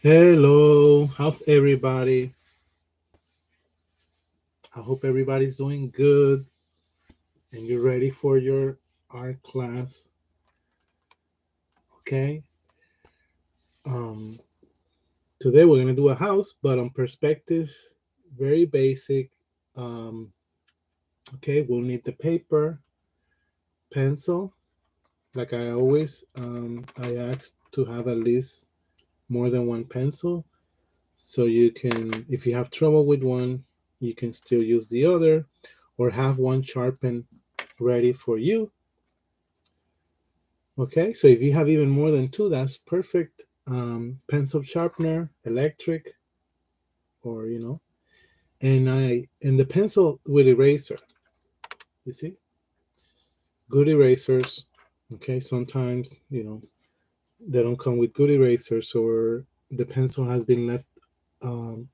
Hello, how's everybody? I hope everybody's doing good and you're ready for your art class. Okay. Um, Today we're gonna do a house, but on perspective, very basic. Um, okay, we'll need the paper, pencil. Like I always, I ask to have at least more than one pencil, so you can, if you have trouble with one, you can still use the other, or have one sharpened ready for you. Okay, so if you have even more than two, that's perfect. Pencil sharpener, electric, or and the pencil with eraser. You see, good erasers. Okay, sometimes they don't come with good erasers, or the pencil has been left um,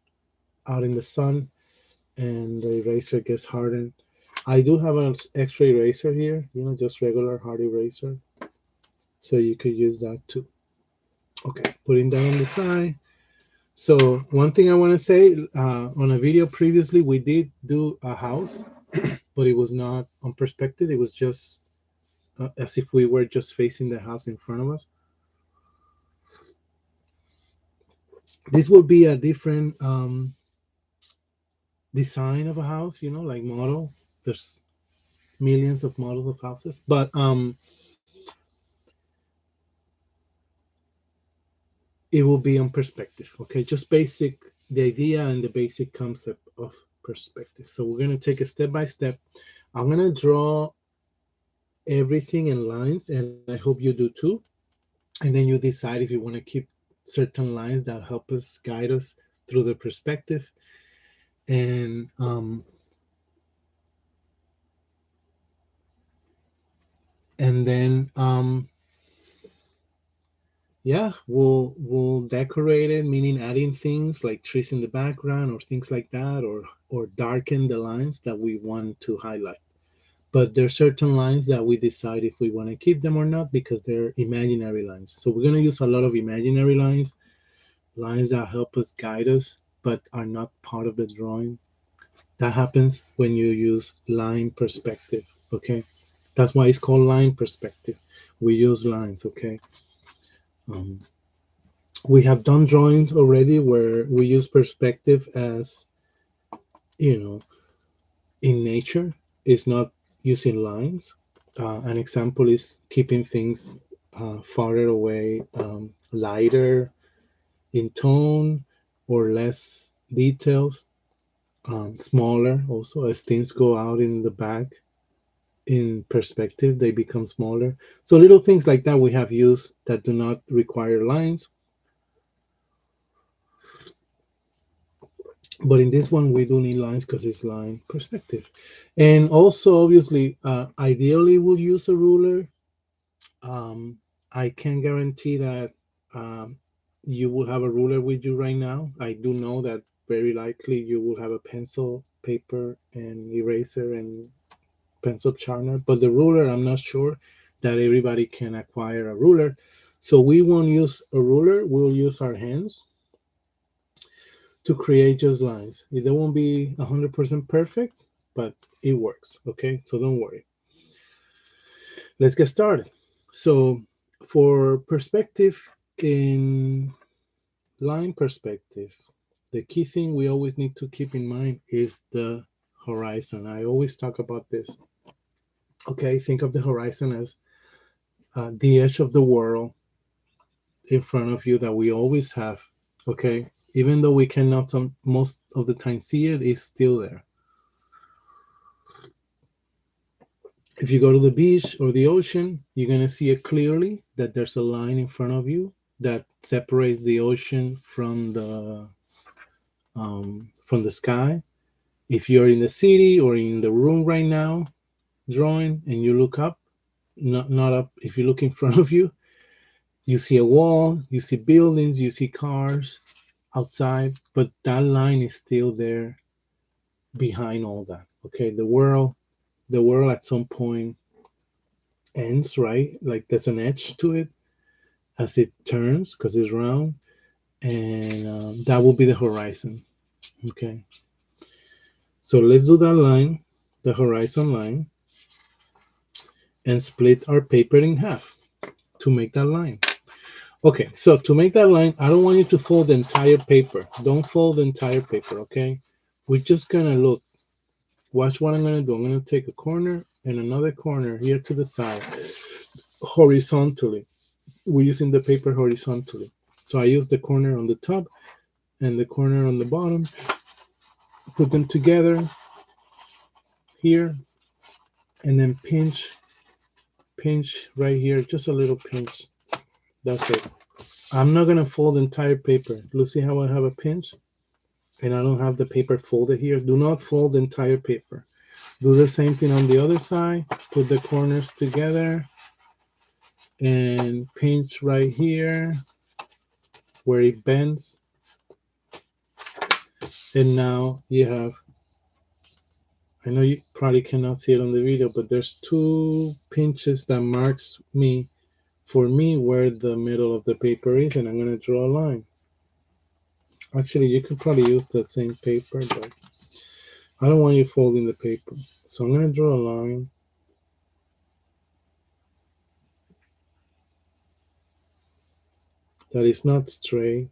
out in the sun, and the eraser gets hardened. I do have an extra eraser here, just regular hard eraser, so you could use that too. Okay, putting that on the side. So one thing I want to say, on a video previously, we did do a house, but it was not on perspective. It was just as if we were just facing the house in front of us. This will be a different design of a house, like model. There's millions of models of houses, but it will be on perspective. Okay, just basic, the idea and the basic concept of perspective. So we're gonna take it step by step. I'm gonna draw everything in lines, and I hope you do too. And then you decide if you want to keep certain lines that help us guide us through the perspective. And um and then yeah, we'll decorate it, meaning adding things like trees in the background or things like that, or darken the lines that we want to highlight. But there are certain lines that we decide if we want to keep them or not, because they're imaginary lines. So we're going to use a lot of imaginary lines, lines that help us guide us but are not part of the drawing. That happens when you use line perspective. Okay, that's why it's called line perspective. We use lines. Okay. um, we have done drawings already where we use perspective as, you know in nature. It's not using lines. An example is keeping things farther away, lighter in tone, or less details, smaller also. As things go out in the back in perspective, they become smaller. So little things like that we have used that do not require lines. But in this one, we do need lines because it's line perspective. And also, obviously, ideally, we'll use a ruler. Um, I can guarantee that um, you will have a ruler with you right now. I do know that very likely you will have a pencil, paper, and eraser, and pencil sharpener. But the ruler, I'm not sure that everybody can acquire a ruler. So we won't use a ruler. We'll use our hands to create just lines. It won't be 100% perfect, but it works. Okay, so don't worry. Let's get started. So, for perspective, in line perspective, the key thing we always need to keep in mind is the horizon. I always talk about this. Okay, think of the horizon as the edge of the world in front of you that we always have. Okay, even though we cannot most of the time see it, it's still there. If you go to the beach or the ocean, you're going to see it clearly that there's a line in front of you that separates the ocean from the sky. If you're in the city or in the room right now drawing and you look up, not up, if you look in front of you, you see a wall, you see buildings, you see cars outside, but that line is still there behind all that. Okay, the world at some point ends, right? Like there's an edge to it as it turns because it's round, and that will be the horizon. Okay, so let's do that line, the horizon line, and split our paper in half to make that line. Okay, so to make that line, I don't want you to fold the entire paper. Don't fold the entire paper, okay? We're just gonna look. Watch what I'm gonna do. I'm gonna take a corner and another corner here to the side, horizontally. We're using the paper horizontally. So I use the corner on the top and the corner on the bottom, put them together here, and then pinch right here, just a little pinch. That's it. I'm not gonna fold the entire paper. Look, see how I have a pinch? And I don't have the paper folded here. Do not fold the entire paper. Do the same thing on the other side. Put the corners together and pinch right here where it bends. And now you have, I know you probably cannot see it on the video, but there's two pinches that marks me, for me, where the middle of the paper is, and I'm gonna draw a line. Actually, you could probably use that same paper, but I don't want you folding the paper. So I'm gonna draw a line. That is not straight.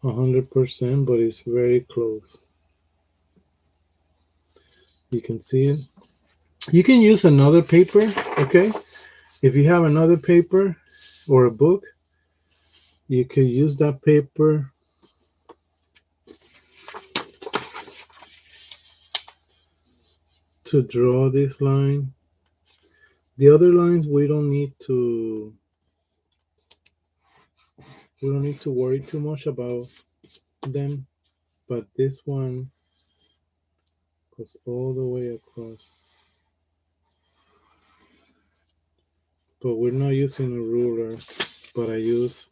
100%, but it's very close. You can see it. You can use another paper, okay? If you have another paper or a book, you can use that paper to draw this line. The other lines we don't need to worry too much about them, but this one goes all the way across. But we're not using a ruler, but I use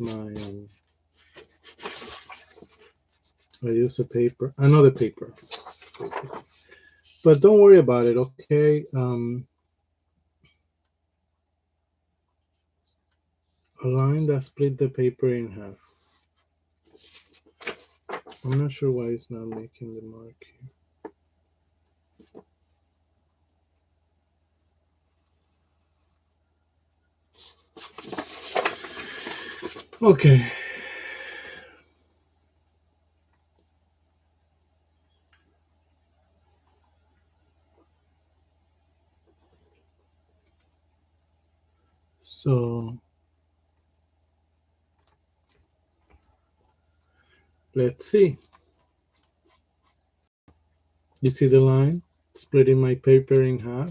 a paper, another paper, basically. But don't worry about it, okay? A line that split the paper in half. I'm not sure why it's not making the mark here. Okay. So let's see. You see the line splitting my paper in half?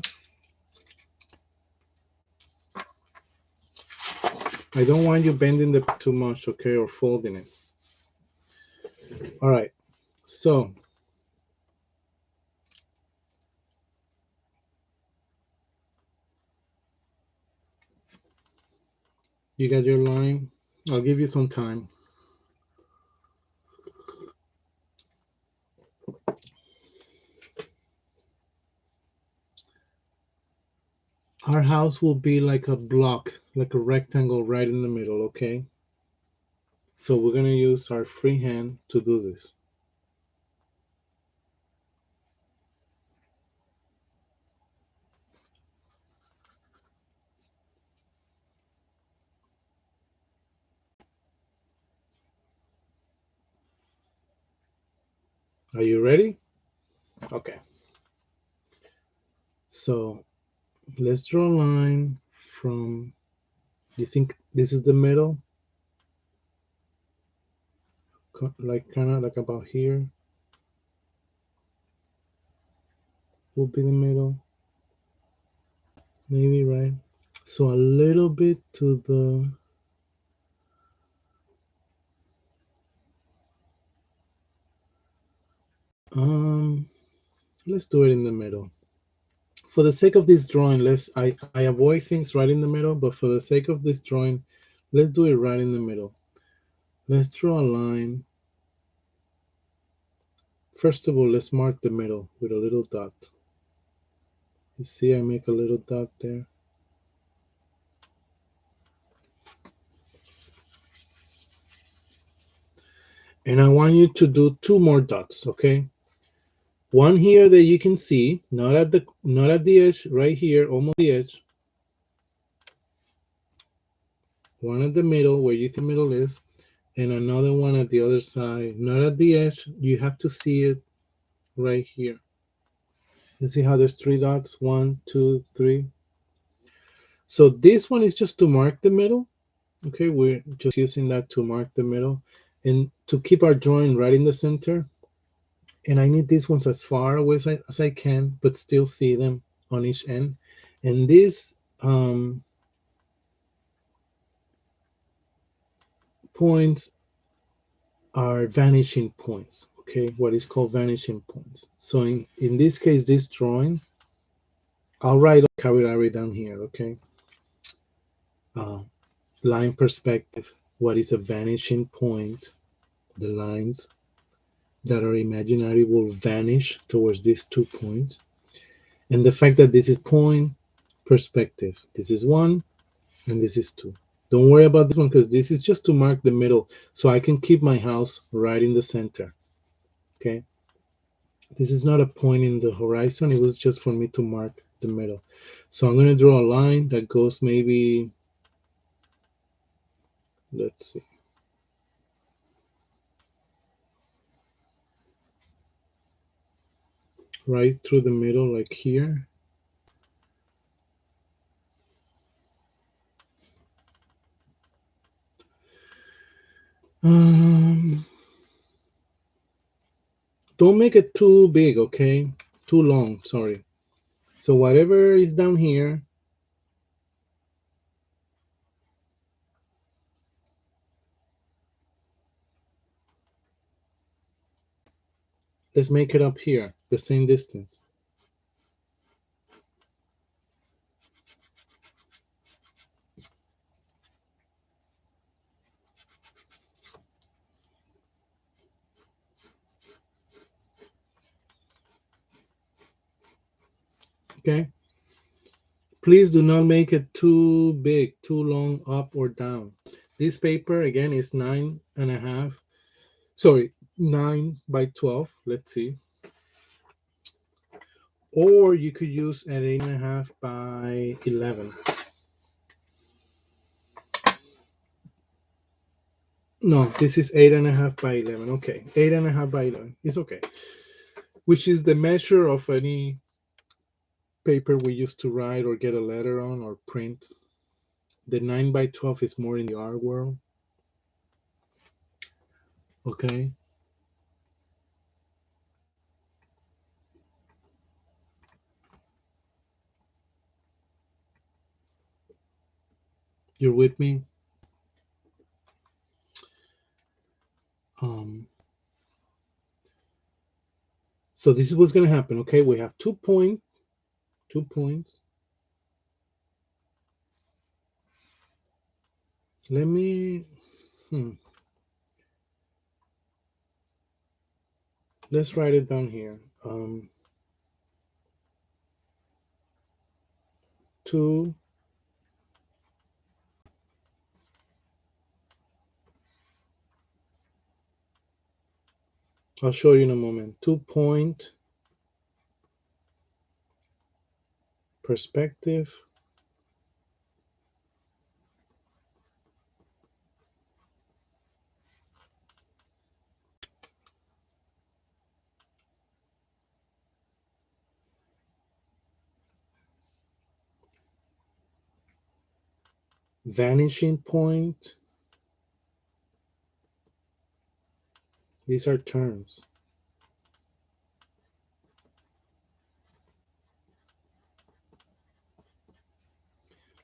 I don't want you bending the too much, okay, or folding it. All right. So you got your line. I'll give you some time. Our house will be like a block, like a rectangle right in the middle, okay? So we're going to use our free hand to do this. Are you ready? Okay. So let's draw a line from, you think this is the middle? Like kind of like about here will be the middle. Maybe, right? So a little bit to the, let's do it in the middle. For the sake of this drawing, I avoid things right in the middle, but for the sake of this drawing, let's do it right in the middle. Let's draw a line. First of all, let's mark the middle with a little dot. You see, I make a little dot there. And I want you to do two more dots, okay? One here that you can see, not at the edge, right here, almost the edge. One at the middle, where you think the middle is, and another one at the other side, not at the edge. You have to see it right here. You see how there's three dots? 1, 2, 3. So this one is just to mark the middle. Okay, we're just using that to mark the middle and to keep our drawing right in the center. And I need these ones as far away as I can, but still see them on each end. And these points are vanishing points, okay? What is called vanishing points. So in this case, this drawing, I'll write vocabulary down here, okay? Line perspective, what is a vanishing point? The lines that are imaginary will vanish towards these 2 points. And the fact that this is point perspective, this is 1 and this is 2. Don't worry about this one because this is just to mark the middle so I can keep my house right in the center. Okay. This is not a point in the horizon. It was just for me to mark the middle. So I'm going to draw a line that goes maybe, let's see. Right through the middle, like here. Don't make it too big, okay? Too long, sorry. So whatever is down here, let's make it up here, the same distance. Okay? Please do not make it too big, too long, up or down. This paper, again, is 9.5. Sorry, 9 by 12. Let's see. Or you could use an 8.5 by 11. No, this is 8.5 by 11. Okay, 8.5 by 11. It's okay. Which is the measure of any paper we used to write or get a letter on or print. The 9 by 12 is more in the art world. Okay. You're with me? So this is what's going to happen. Okay, we have 2 points. Let me let's write it down here. 2 I'll show you in a moment. 2-point perspective. Vanishing point. These are terms.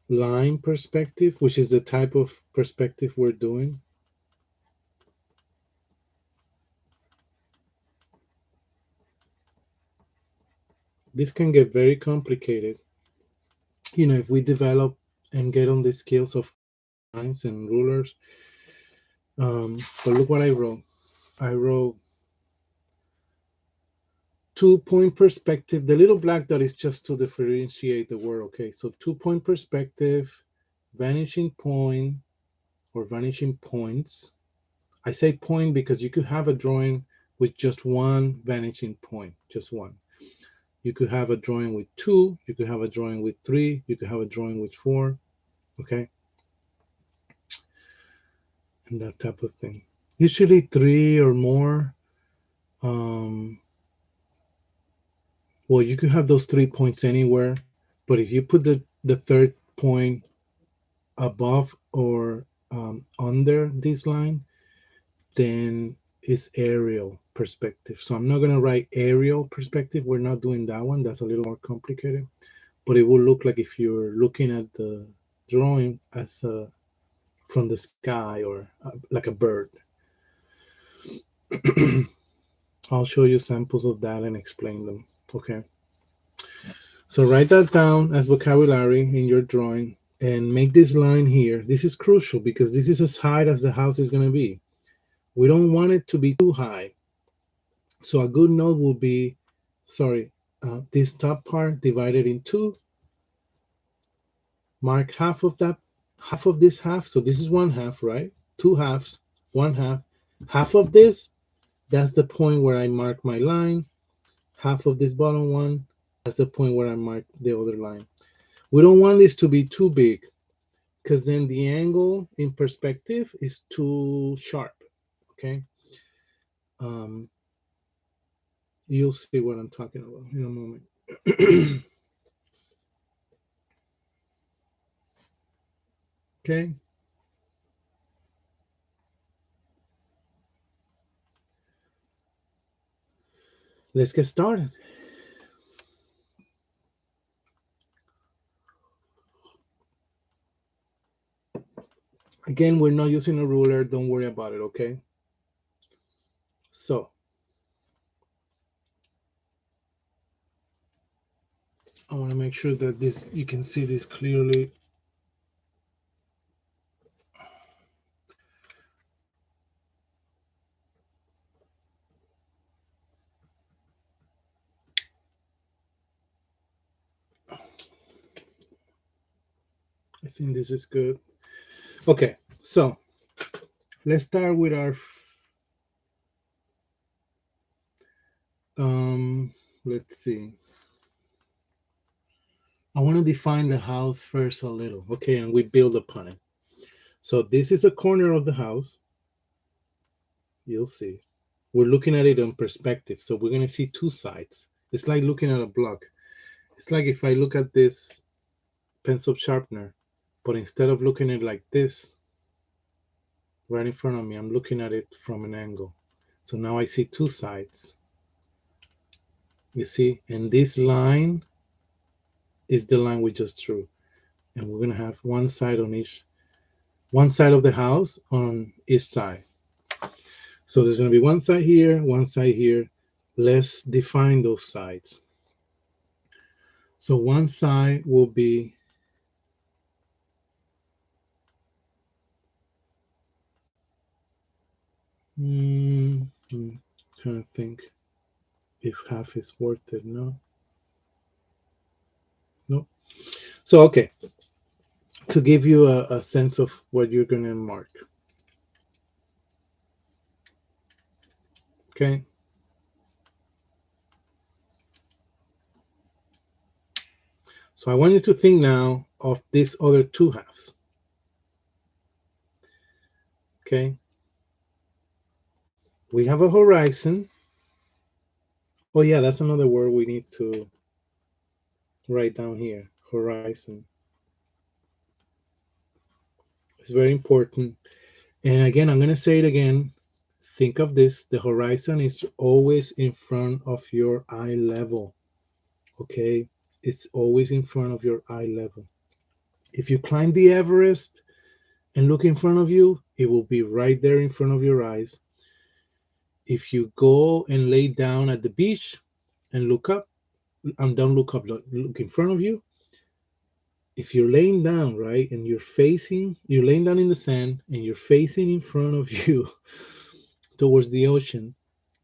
Line perspective, which is the type of perspective we're doing. This can get very complicated, you know, if we develop and get on the skills of lines and rulers. But look what I wrote. I wrote 2-point perspective. The little black dot is just to differentiate the word. Okay, so 2-point perspective, vanishing point or vanishing points. I say point because you could have a drawing with just one vanishing point, just one. You could have a drawing with two, you could have a drawing with three, you could have a drawing with four, okay? And that type of thing. Usually three or more. Well, you could have those 3 points anywhere, but if you put the third point above or under this line, then it's aerial perspective. So I'm not going to write aerial perspective. We're not doing that one. That's a little more complicated. But it will look like if you're looking at the drawing as from the sky or like a bird. I'll show you samples of that and explain them. Okay. So write that down as vocabulary in your drawing and make this line here. This is crucial because this is as high as the house is going to be. We don't want it to be too high. So a good note will be, this top part divided in two. Mark half of that, half of this half. So this is one half, right? Two halves, one half. Half of this, that's the point where I mark my line. Half of this bottom one, that's the point where I mark the other line. We don't want this to be too big because then the angle in perspective is too sharp, okay? You'll see what I'm talking about in a moment. Okay. Let's get started. Again, we're not using a ruler. Don't worry about it, okay? So, I want to make sure that this, you can see this clearly. I think this is good. Okay, so let's start with our, let's see. I want to define the house first a little, okay, and we build upon it. So this is a corner of the house. You'll see. We're looking at it on perspective, so we're going to see two sides. It's like looking at a block. It's like if I look at this pencil sharpener, but instead of looking at it like this, right in front of me, I'm looking at it from an angle. So now I see two sides. You see, and this line is the line we just drew. And we're going to have one side on each, one side of the house on each side. So there's going to be one side here, one side here. Let's define those sides. So one side will be I'm trying to think if half is worth it. No. So, okay. To give you a sense of what you're going to mark. Okay. So I want you to think now of these other two halves. Okay. We have a horizon. Oh yeah, that's another word we need to write down here. Horizon. It's very important. And again, I'm going to say it again. Think of this. The horizon is always in front of your eye level. Okay. It's always in front of your eye level. If you climb the Everest and look in front of you, it will be right there in front of your eyes. If you go and lay down at the beach and look up, and don't look up, look in front of you. If you're laying down, right, and you're laying down in the sand and you're facing in front of you towards the ocean,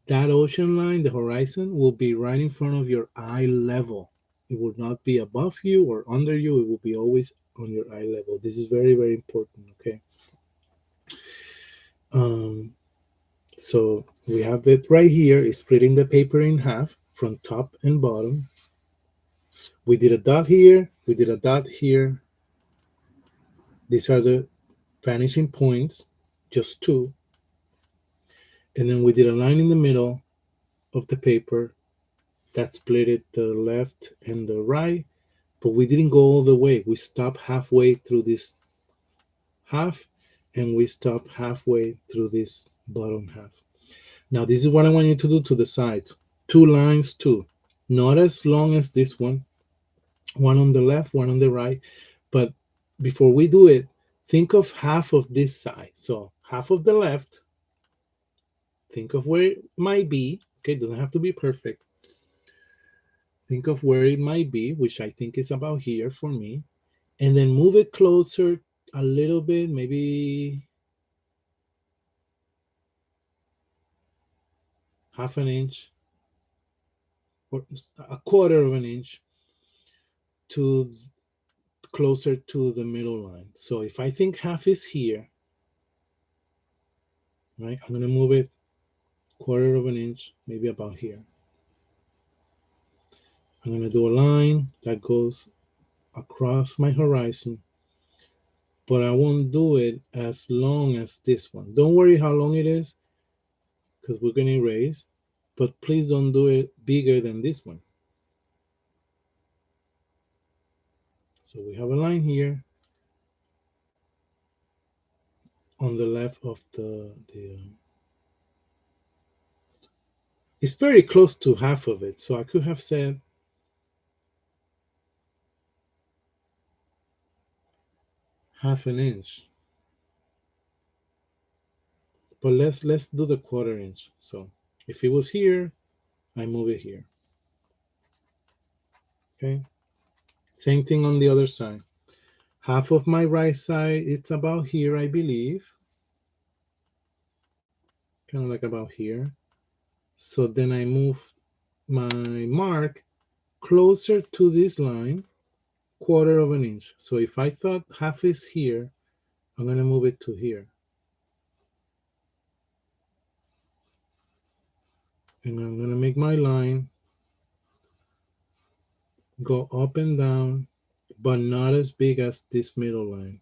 that ocean line, the horizon, will be right in front of your eye level. It will not be above you or under you. It will be always on your eye level. This is very, very important, okay? So we have it right here, is splitting the paper in half from top and bottom. We did a dot here, we did a dot here. These are the vanishing points, just two. And then we did a line in the middle of the paper that split it the left and the right, but we didn't go all the way. We stopped halfway through this half, and we stopped halfway through this bottom half. Now this is what I want you to do to the sides. Two lines too. Not as long as this one on the left, one on the right. But before we do it, think of half of this side. So half of the left, think of where it might be. Okay, it doesn't have to be perfect. Think of where it might be, which I think is about here for me. And then move it closer a little bit, maybe half an inch or a quarter of an inch to closer to the middle line. So if I think half is here, right, I'm going to move it quarter of an inch, maybe about here. I'm going to do a line that goes across my horizon, but I won't do it as long as this one. Don't worry how long it is, because we're going to erase, but please don't do it bigger than this one. So we have a line here on the left of the it's very close to half of it. So I could have said half an inch. But let's do the quarter inch. So if it was here, I move it here. Okay. Same thing on the other side. Half of my right side, it's about here, I believe. Kind of like about here. So then I move my mark closer to this line, quarter of an inch. So if I thought half is here, I'm going to move it to here. And I'm going to make my line go up and down, but not as big as this middle line.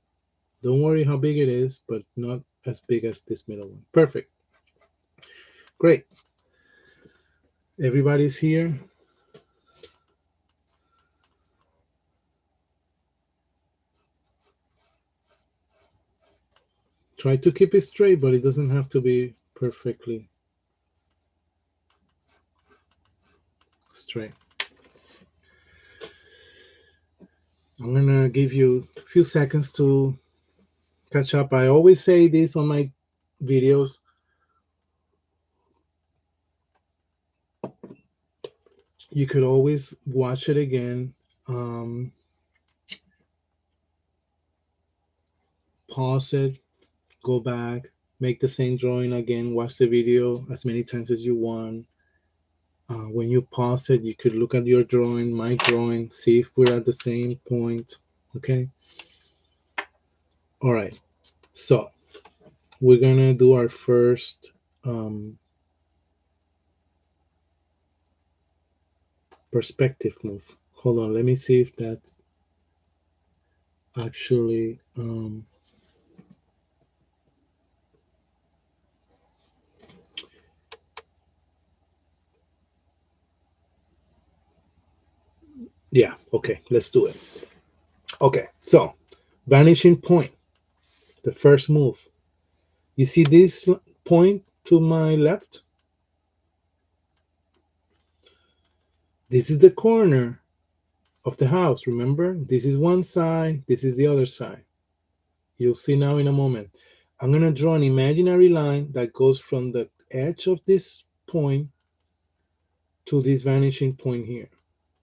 Don't worry how big it is, but not as big as this middle one. Perfect. Great. Everybody's here. Try to keep it straight, but it doesn't have to be perfectly straight. I'm gonna give you a few seconds to catch up. I always say this on my videos. You could always watch it again. Pause it, go back, make the same drawing again, watch the video as many times as you want. When you pause it, you could look at your drawing, my drawing, see if we're at the same point. Okay. All right. So we're gonna do our first perspective move. Hold on, let me see if that's actually yeah, okay, let's do it. Okay, so vanishing point, the first move. You see this point to my left? This is the corner of the house. Remember, this is one side, this is the other side. You'll see now in a moment. I'm going to draw an imaginary line that goes from the edge of this point to this vanishing point here.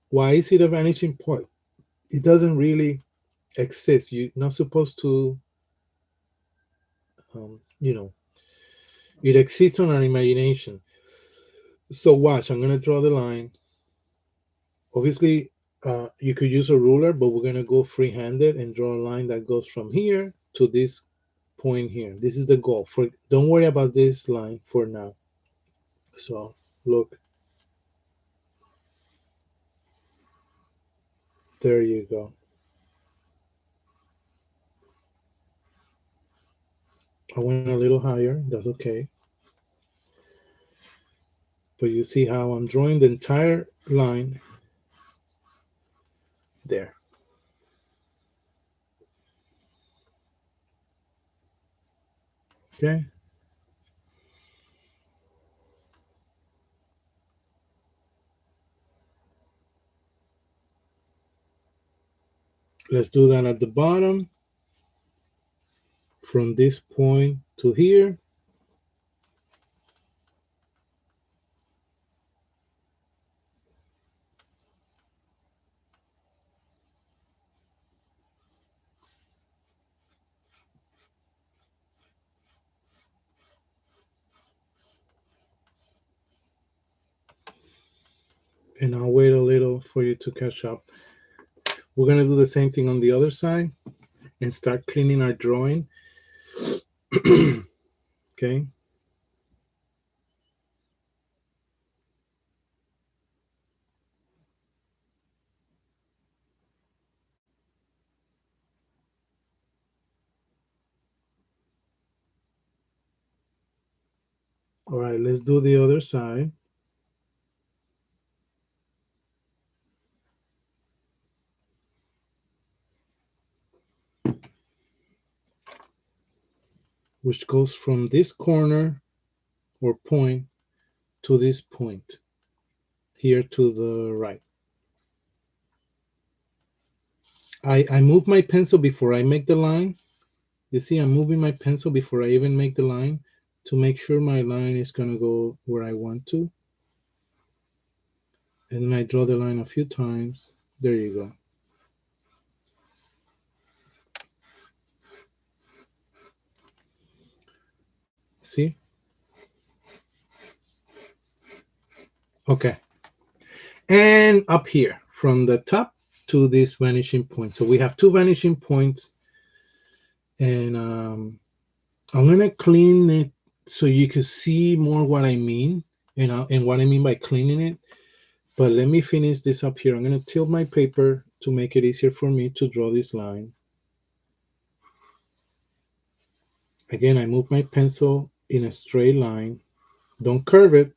Why is it a vanishing point? It doesn't really exist. You're not supposed to, it exists on our imagination. So watch, I'm going to draw the line. Obviously, you could use a ruler, but we're going to go free-handed and draw a line that goes from here to this point here. This is the goal. Don't worry about this line for now. So look, there you go. I went a little higher. That's okay. But you see how I'm drawing the entire line there. Okay. Let's do that at the bottom. From this point to here. And I'll wait a little for you to catch up. We're going to do the same thing on the other side and start cleaning our drawing. Okay. All right, let's do the other side. Which goes from this corner or point to this point here to the right. I move my pencil before I make the line. You see, I'm moving my pencil before I even make the line to make sure my line is going to go where I want to. And then I draw the line a few times. There you go. See? Okay. And up here, from the top to this vanishing point. So we have two vanishing points. And I'm going to clean it so you can see more what I mean and what I mean by cleaning it. But let me finish this up here. I'm going to tilt my paper to make it easier for me to draw this line. Again, I move my pencil in a straight line. Don't curve it.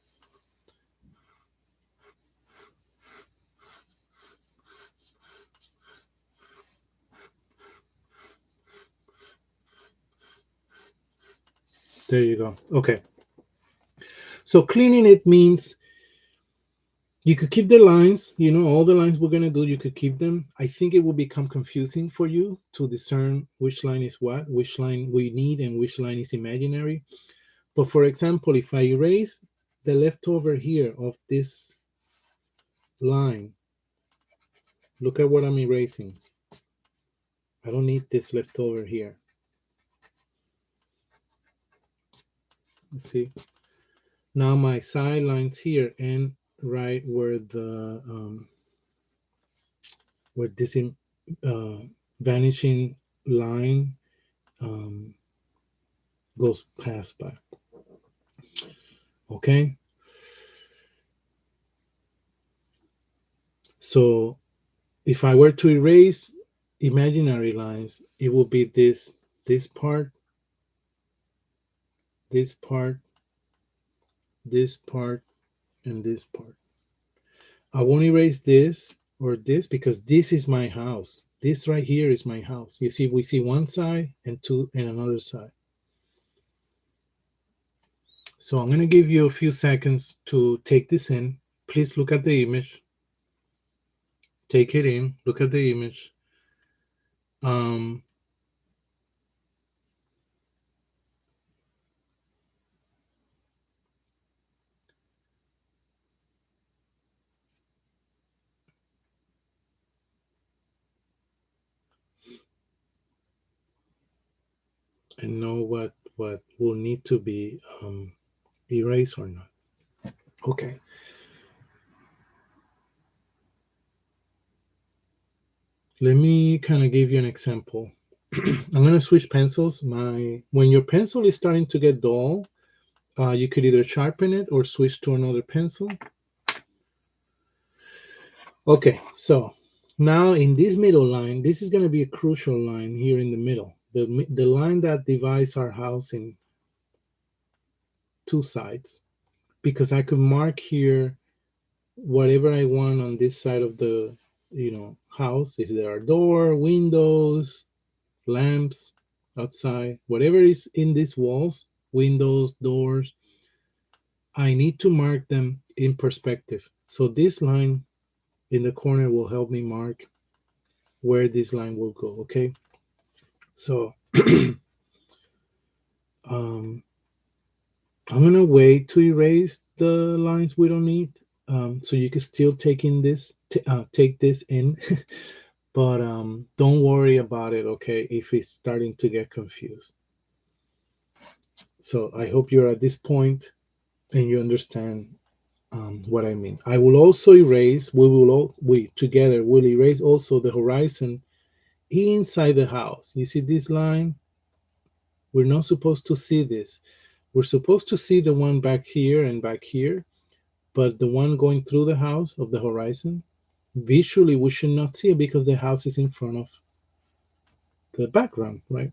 There you go. Okay. So cleaning it means you could keep the lines, all the lines we're going to do, you could keep them. I think it will become confusing for you to discern which line is what, which line we need, and which line is imaginary. But for example, if I erase the leftover here of this line, look at what I'm erasing. I don't need this leftover here. See? Now my side lines here and right where the where this vanishing line goes past by. Okay. So if I were to erase imaginary lines, it would be this part, this part, this part, and this part. I won't erase this or this because this is my house. This right here is my house. You see, we see one side and two and another side. So I'm going to give you a few seconds to take this in. Please look at the image. Take it in. Look at the image. And know what will need to be erased or not. Okay. Let me kind of give you an example. I'm going to switch pencils. When your pencil is starting to get dull, you could either sharpen it or switch to another pencil. Okay, so now in this middle line, this is going to be a crucial line here in the middle. The line that divides our house in two sides, because I could mark here whatever I want on this side of the house. If there are door, windows, lamps outside, whatever is in these walls, windows, doors, I need to mark them in perspective. So this line in the corner will help me mark where this line will go. Okay, so um, I'm gonna wait to erase the lines we don't need, so you can still take in this, take this in, but don't worry about it. Okay, if it's starting to get confused. So I hope you're at this point and you understand what I mean. I will also erase. We together will erase also the horizon inside the house. You see this line? We're not supposed to see this. We're supposed to see the one back here and back here, but the one going through the house of the horizon, visually we should not see it because the house is in front of the background, right?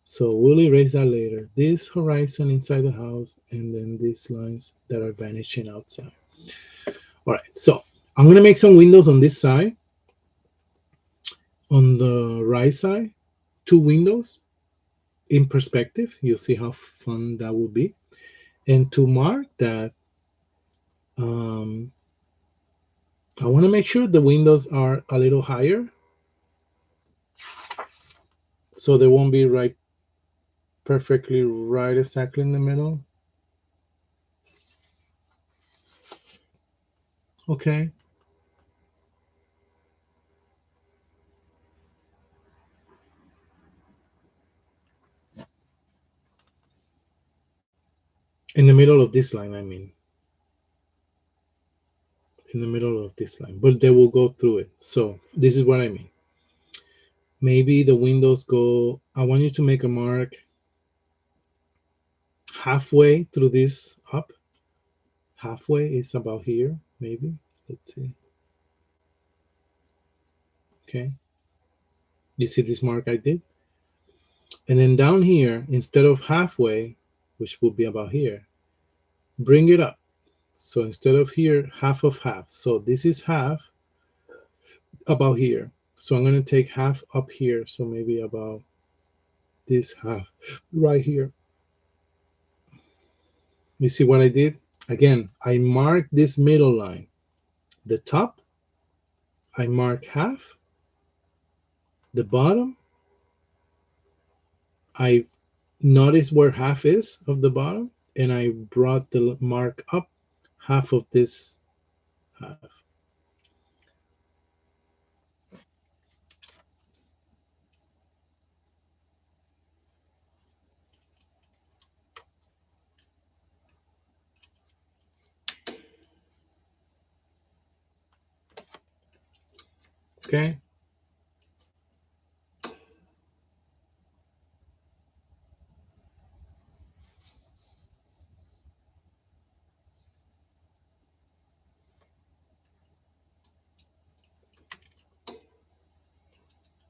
So we'll erase that later. This horizon inside the house, and then these lines that are vanishing outside. All right, so I'm gonna make some windows on this side. On the right side, two windows in perspective. You'll see how fun that will be. And to mark that, I want to make sure the windows are a little higher, so they won't be perfectly right exactly in the middle. Okay. In the middle of this line, I mean. In the middle of this line, but they will go through it. So this is what I mean. Maybe the windows go, I want you to make a mark halfway through this up. Halfway is about here, maybe. Let's see. Okay. You see this mark I did? And then down here, instead of halfway, which would be about here, bring it up. So instead of here, half of half. So this is half about here. So I'm going to take half up here. So maybe about this half right here. You see what I did? Again, I mark this middle line. The top, I mark half. The bottom, I notice where half is of the bottom, and I brought the mark up half of this half. Okay.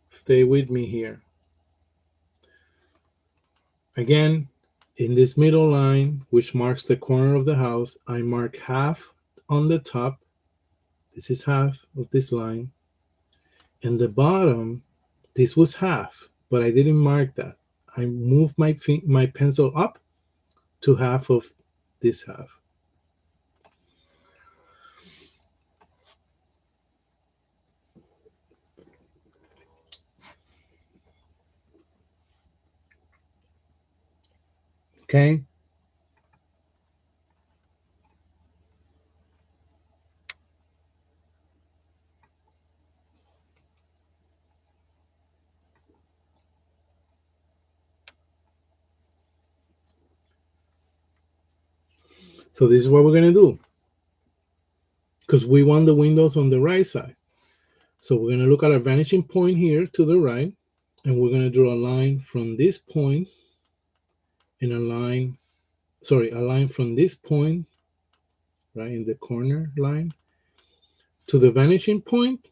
Stay with me here. Again, in this middle line, which marks the corner of the house, I mark half on the top. This is half of this line. And the bottom, this was half, but I didn't mark that. I moved my pencil up to half of this half. Okay. So this is what we're going to do, because we want the windows on the right side. So we're going to look at our vanishing point here to the right. And we're going to draw a line from this point and a line from this point, right, in the corner line to the vanishing point,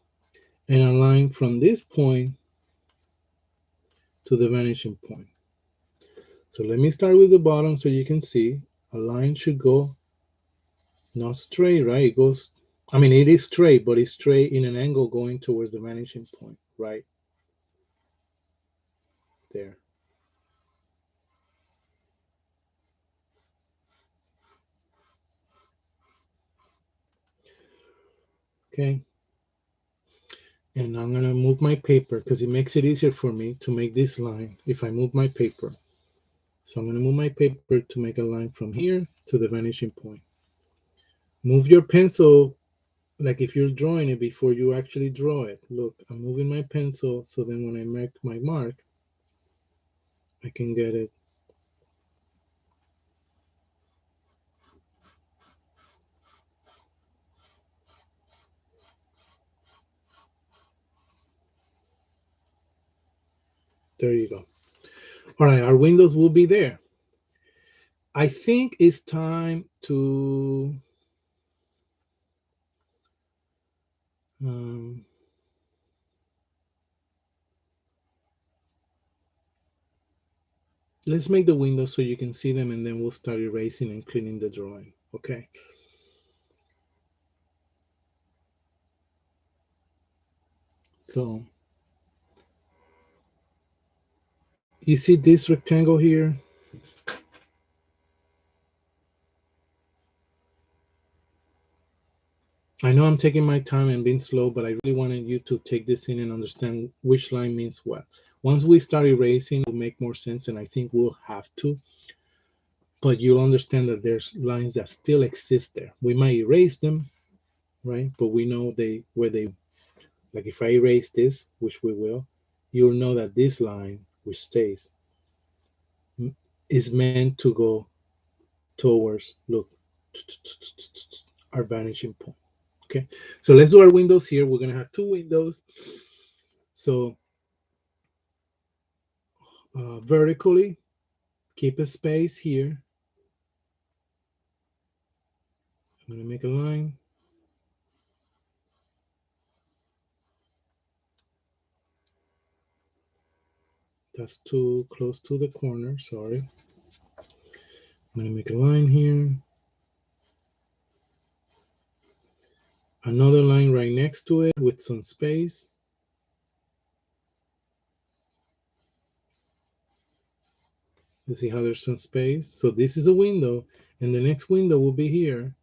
and a line from this point to the vanishing point. So let me start with the bottom so you can see a line should go not straight, right? It goes, I mean, it is straight, but it's straight in an angle going towards the vanishing point, right there. Okay. And I'm going to move my paper because it makes it easier for me to make this line if I move my paper. So I'm going to move my paper to make a line from here to the vanishing point. Move your pencil like if you're drawing it before you actually draw it. Look, I'm moving my pencil so then when I make my mark, I can get it. There you go. All right, our windows will be there. I think it's time to let's make the windows so you can see them and then we'll start erasing and cleaning the drawing. Okay. So you see this rectangle here? I know I'm taking my time and being slow, but I really wanted you to take this in and understand which line means what. Once we start erasing, it will make more sense, and I think we'll have to. But you'll understand that there's lines that still exist there. We might erase them, right? But we know where they, like if I erase this, which we will, you'll know that this line, which stays, is meant to go towards, look, our vanishing point. Okay, so let's do our windows here. We're gonna have two windows. So vertically, keep a space here. I'm gonna make a line. That's too close to the corner, sorry. I'm gonna make a line here. Another line right next to it with some space. You see how there's some space? So this is a window, and the next window will be here.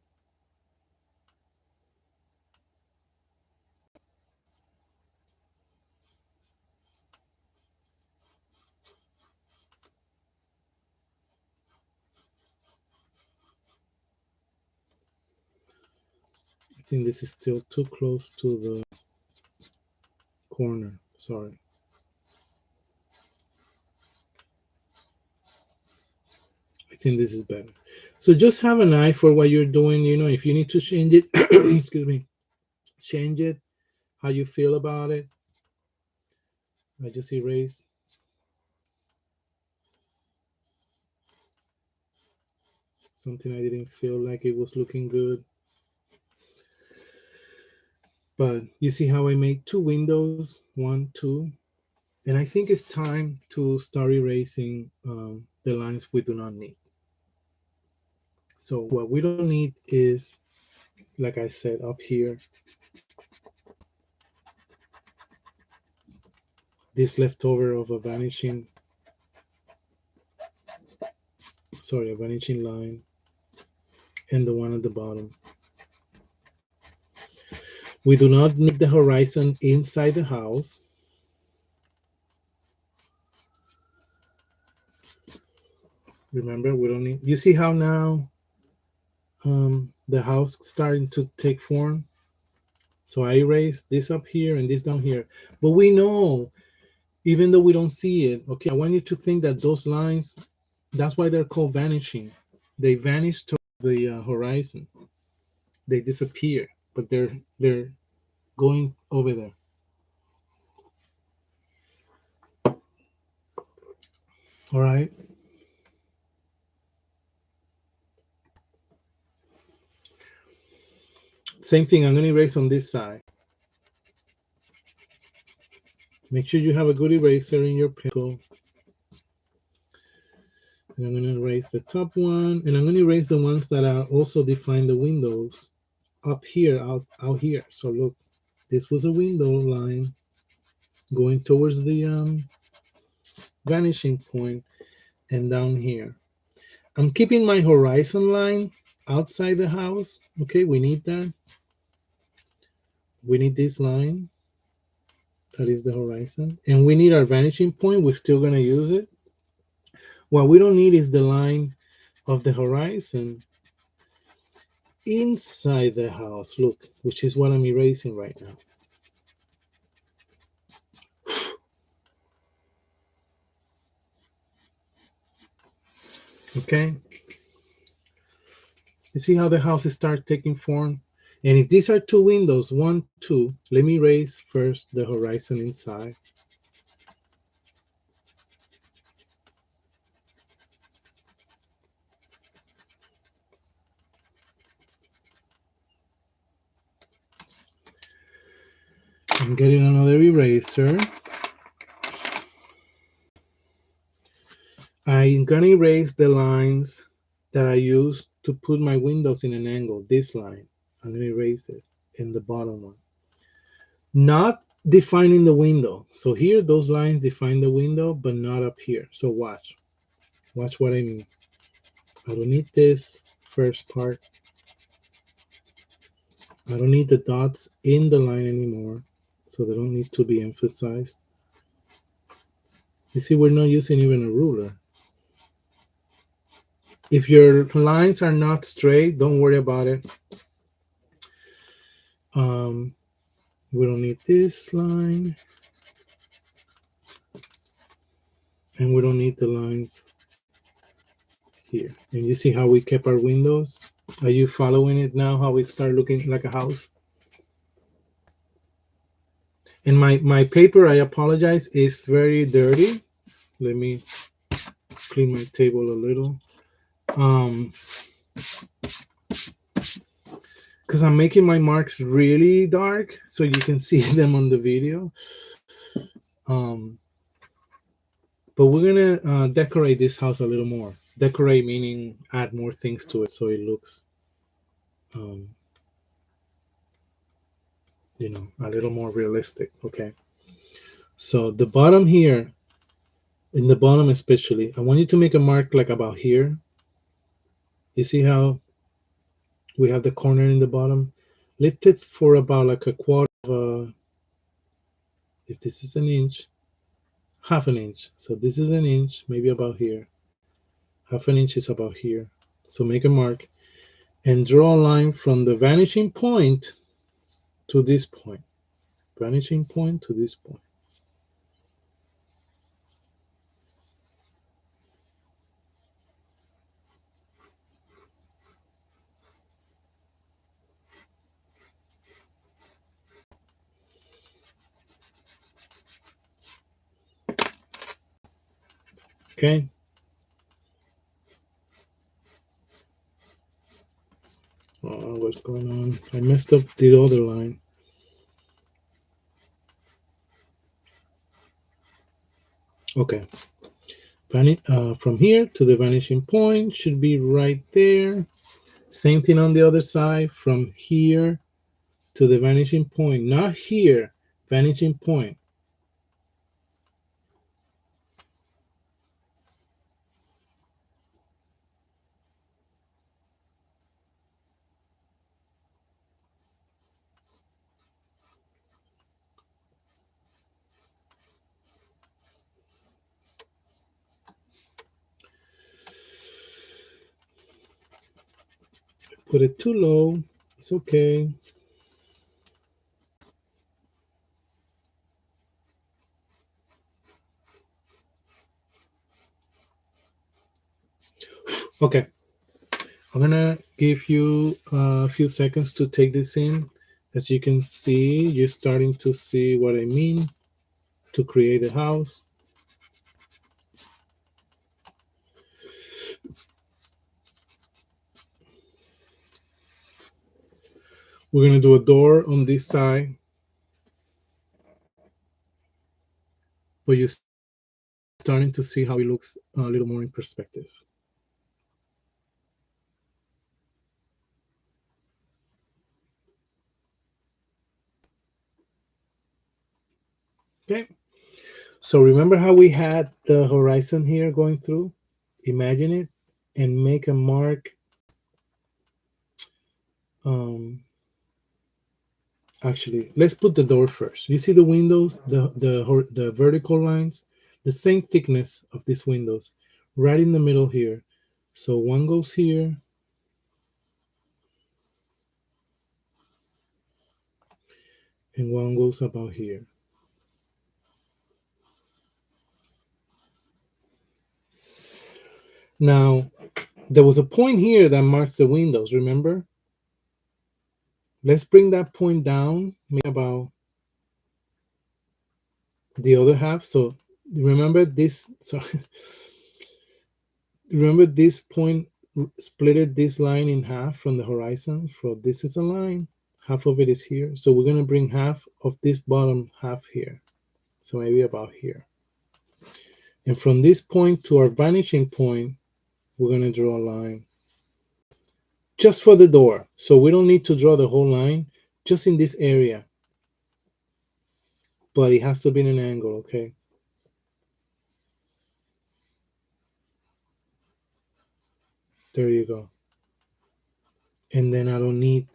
I think this is still too close to the corner, sorry. I think this is better. So just have an eye for what you're doing. You know, if you need to change it, excuse me, change it, how you feel about it. I just erase. Something I didn't feel like it was looking good. But you see how I made two windows, one, two. And I think it's time to start erasing the lines we do not need. So what we don't need is, like I said up here, this leftover of a vanishing line and the one at the bottom. We do not need the horizon inside the house. Remember, we don't need, you see how now the house starting to take form? So I erase this up here and this down here. But we know, even though we don't see it, okay, I want you to think that those lines, that's why they're called vanishing. They vanish to the horizon. They disappear, but they're going over there. All right. Same thing, I'm going to erase on this side. Make sure you have a good eraser in your pencil. And I'm going to erase the top one, and I'm going to erase the ones that are also define the windows up here, out here. So look, this was a window line going towards the vanishing point, and down here. I'm keeping my horizon line outside the house. Okay, we need that. We need this line. That is the horizon. And we need our vanishing point. We're still going to use it. What we don't need is the line of the horizon inside the house. Look, which is what I'm erasing right now. Okay. You see how the houses start taking form? And if these are two windows, 1, 2, let me erase first the horizon inside. I'm getting another eraser. I'm gonna erase the lines that I use to put my windows in an angle. This line, I'm gonna erase it in the bottom one. Not defining the window. So here, those lines define the window, but not up here. So watch what I mean. I don't need this first part. I don't need the dots in the line anymore, so they don't need to be emphasized. You see, we're not using even a ruler. If your lines are not straight, don't worry about it. We don't need this line, and we don't need the lines here. And you see how we kept our windows? Are you following it now, how it start looking like a house? And my paper, I apologize, is very dirty. Let me clean my table a little. Because I'm making my marks really dark so you can see them on the video. But we're gonna decorate this house a little more. Decorate meaning add more things to it so it looks, you know, a little more realistic. Okay. So the bottom here, in the bottom especially, I want you to make a mark like about here. You see how we have the corner in the bottom? Lift it for about like a quarter of a, if this is an inch, half an inch. So this is an inch, maybe about here. Half an inch is about here. So make a mark and draw a line from the vanishing point to this point. Vanishing point to this point. Okay. What's going on? I messed up the other line. Okay. From here to the vanishing point should be right there. Same thing on the other side. From here to the vanishing point. Not here. Vanishing point. Put it too low. It's okay. Okay. I'm gonna give you a few seconds to take this in. As you can see, you're starting to see what I mean to create a house. We're going to do a door on this side, but you're starting to see how it looks a little more in perspective. Okay, so remember how we had the horizon here going through? Imagine it and make a mark. Actually, let's put the door first. You see the windows, the vertical lines, the same thickness of these windows, right in the middle here. So one goes here, and one goes about here. Now, there was a point here that marks the windows, remember? Let's bring that point down, maybe about the other half. So remember this, so remember this point splitted this line in half from the horizon. So this is a line, half of it is here. So we're going to bring half of this bottom half here. So maybe about here. And from this point to our vanishing point, we're going to draw a line just for the door. So we don't need to draw the whole line, just in this area. But it has to be in an angle, okay? There you go. And then I don't need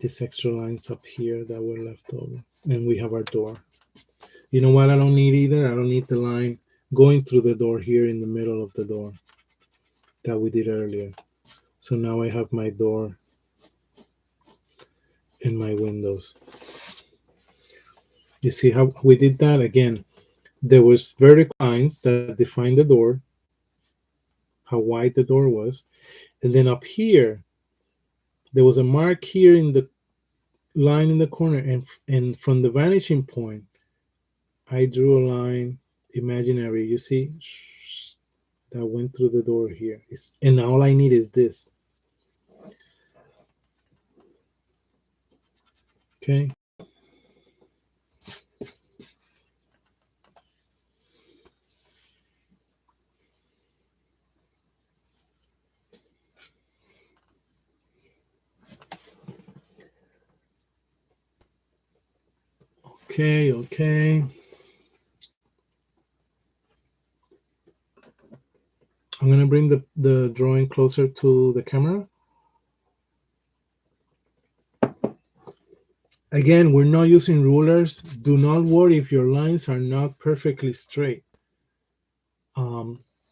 these extra lines up here that were left over. And we have our door. You know what I don't need either? I don't need the line going through the door here in the middle of the door that we did earlier. So now I have my door and my windows. You see how we did that? Again, there was vertical lines that defined the door, how wide the door was. And then up here, there was a mark here in the line in the corner. And from the vanishing point, I drew a line, imaginary, you see, that went through the door here. And all I need is this. Okay. Okay, okay. I'm going to bring the drawing closer to the camera. Again, we're not using rulers. Do not worry if your lines are not perfectly straight.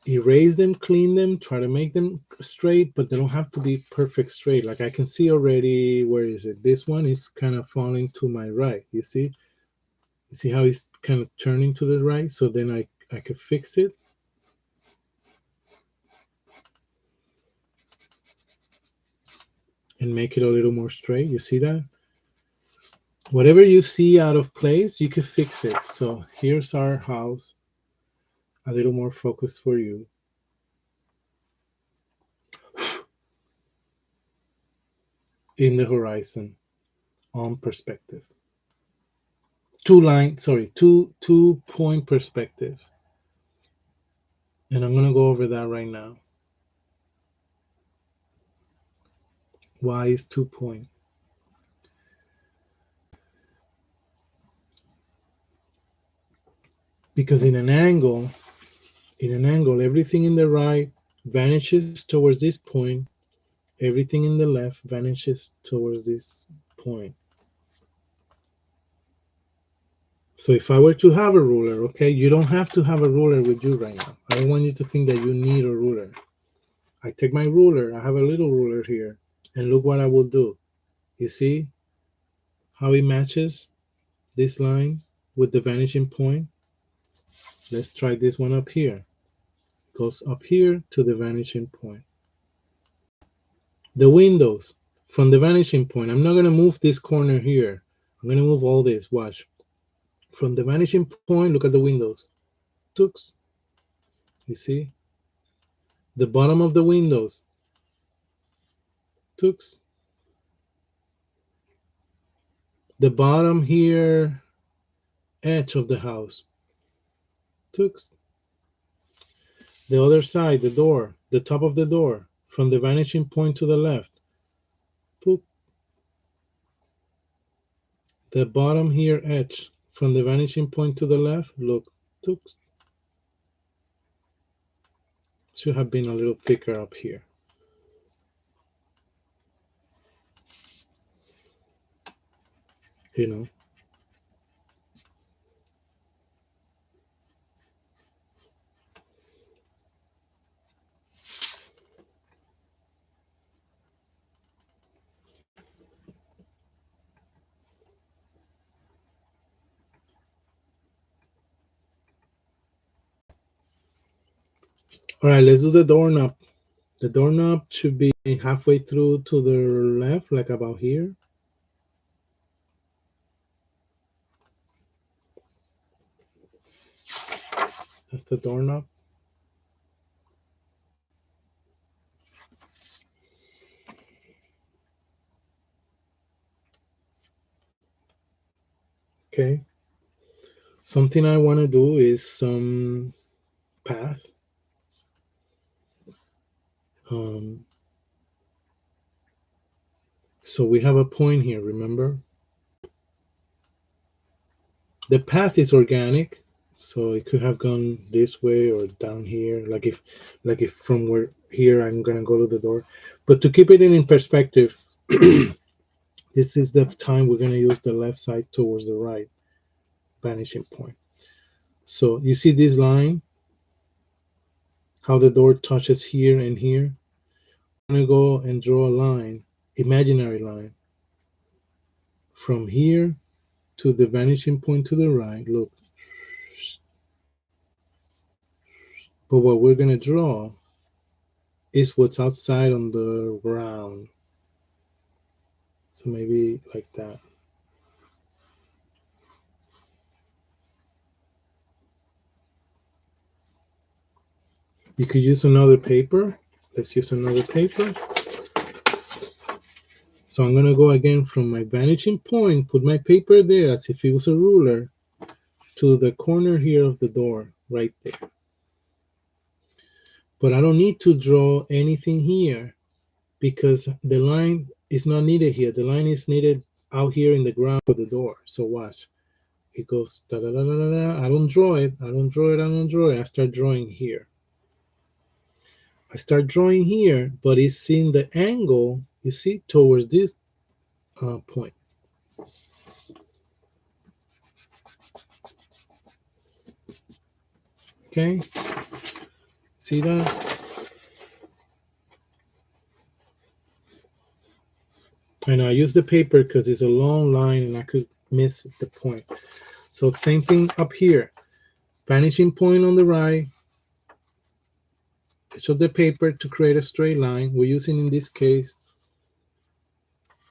Erase them, clean them, try to make them straight, but they don't have to be perfect straight. Like I can see already, where is it? This one is kind of falling to my right. You see? You see how it's kind of turning to the right? So then I could fix it. And make it a little more straight. You see that? Whatever you see out of place, you could fix it. So here's our house, a little more focused for you. In the horizon, on perspective. Two point perspective. And I'm going to go over that right now. Why is 2 point? Because in an angle, everything in the right vanishes towards this point. Everything in the left vanishes towards this point. So if I were to have a ruler, okay, you don't have to have a ruler with you right now. I don't want you to think that you need a ruler. I take my ruler, I have a little ruler here, and look what I will do. You see how it matches this line with the vanishing point? Let's try this one up here. Goes up here to the vanishing point. The windows from the vanishing point. I'm not going to move this corner here. I'm going to move all this. Watch. From the vanishing point, look at the windows. Tooks. You see? The bottom of the windows. Tooks. The bottom here edge of the house. Tooks. The other side, the door, the top of the door, from the vanishing point to the left. Poop. The bottom here edge, from the vanishing point to the left, look. Tooks. Should have been a little thicker up here. You know. All right, let's do the doorknob. The doorknob should be halfway through to the left, like about here. That's the doorknob. Okay. Something I want to do is some path. So we have a point here, remember? The path is organic, so it could have gone this way or down here, like if from where here I'm gonna go to the door. But to keep it in perspective, this is the time we're gonna use the left side towards the right vanishing point. So you see this line, how the door touches here and here. I'm gonna go and draw a line, imaginary line, from here to the vanishing point to the right. Look. But what we're gonna draw is what's outside on the ground. So maybe like that. You could use another paper. Let's use another paper. So I'm gonna go again from my vanishing point, put my paper there as if it was a ruler, to the corner here of the door, right there. But I don't need to draw anything here because the line is not needed here. The line is needed out here in the ground for the door. So watch. It goes da da da da da da. I don't draw it. I don't draw it. I don't draw it. I start drawing here. I start drawing here, but it's in the angle, you see, towards this point. Okay, see that? And I use the paper because it's a long line and I could miss the point. So same thing up here. Vanishing point on the right. Edge of the paper to create a straight line. We're using in this case.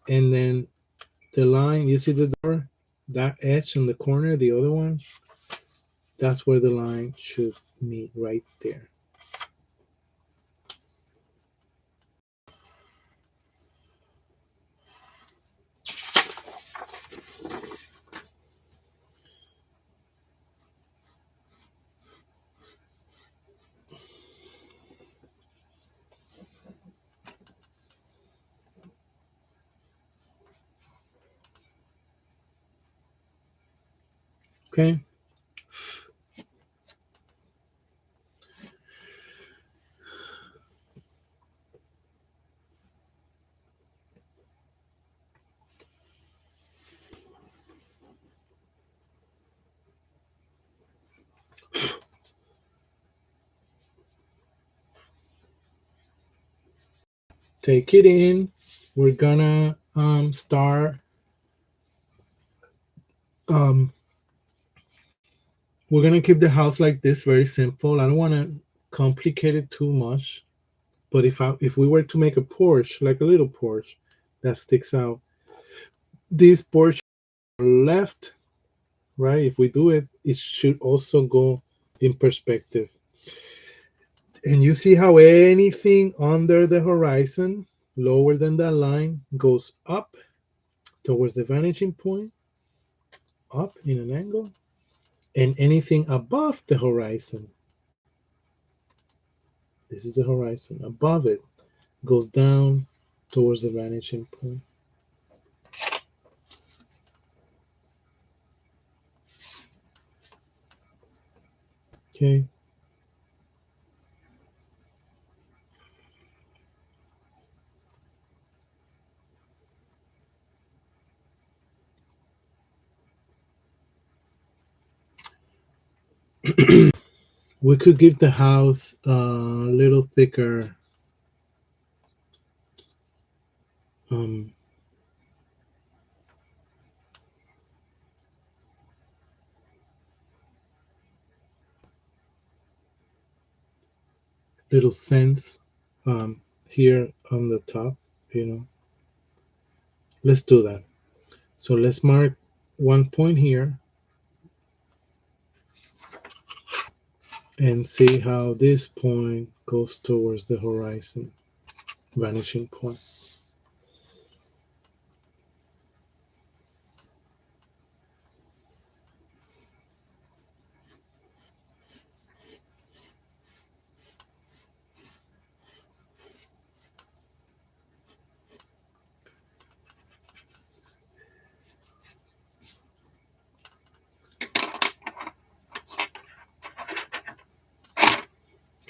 And then the line, you see the door? That edge in the corner, the other one, that's where the line should meet right there. Okay. Take it in. We're gonna start. We're gonna keep the house like this, very simple. I don't want to complicate it too much. But if we were to make a porch, like a little porch that sticks out, this porch left, right? If we do it, it should also go in perspective. And you see how anything under the horizon, lower than that line, goes up towards the vanishing point. up in an angle, and anything above the horizon, this is the horizon, above it goes down towards the vanishing point. Okay. We could give the house a little thicker um, little sense here on the top, you know. Let's do that. So let's mark one point here and see how this point goes towards the horizon, vanishing point.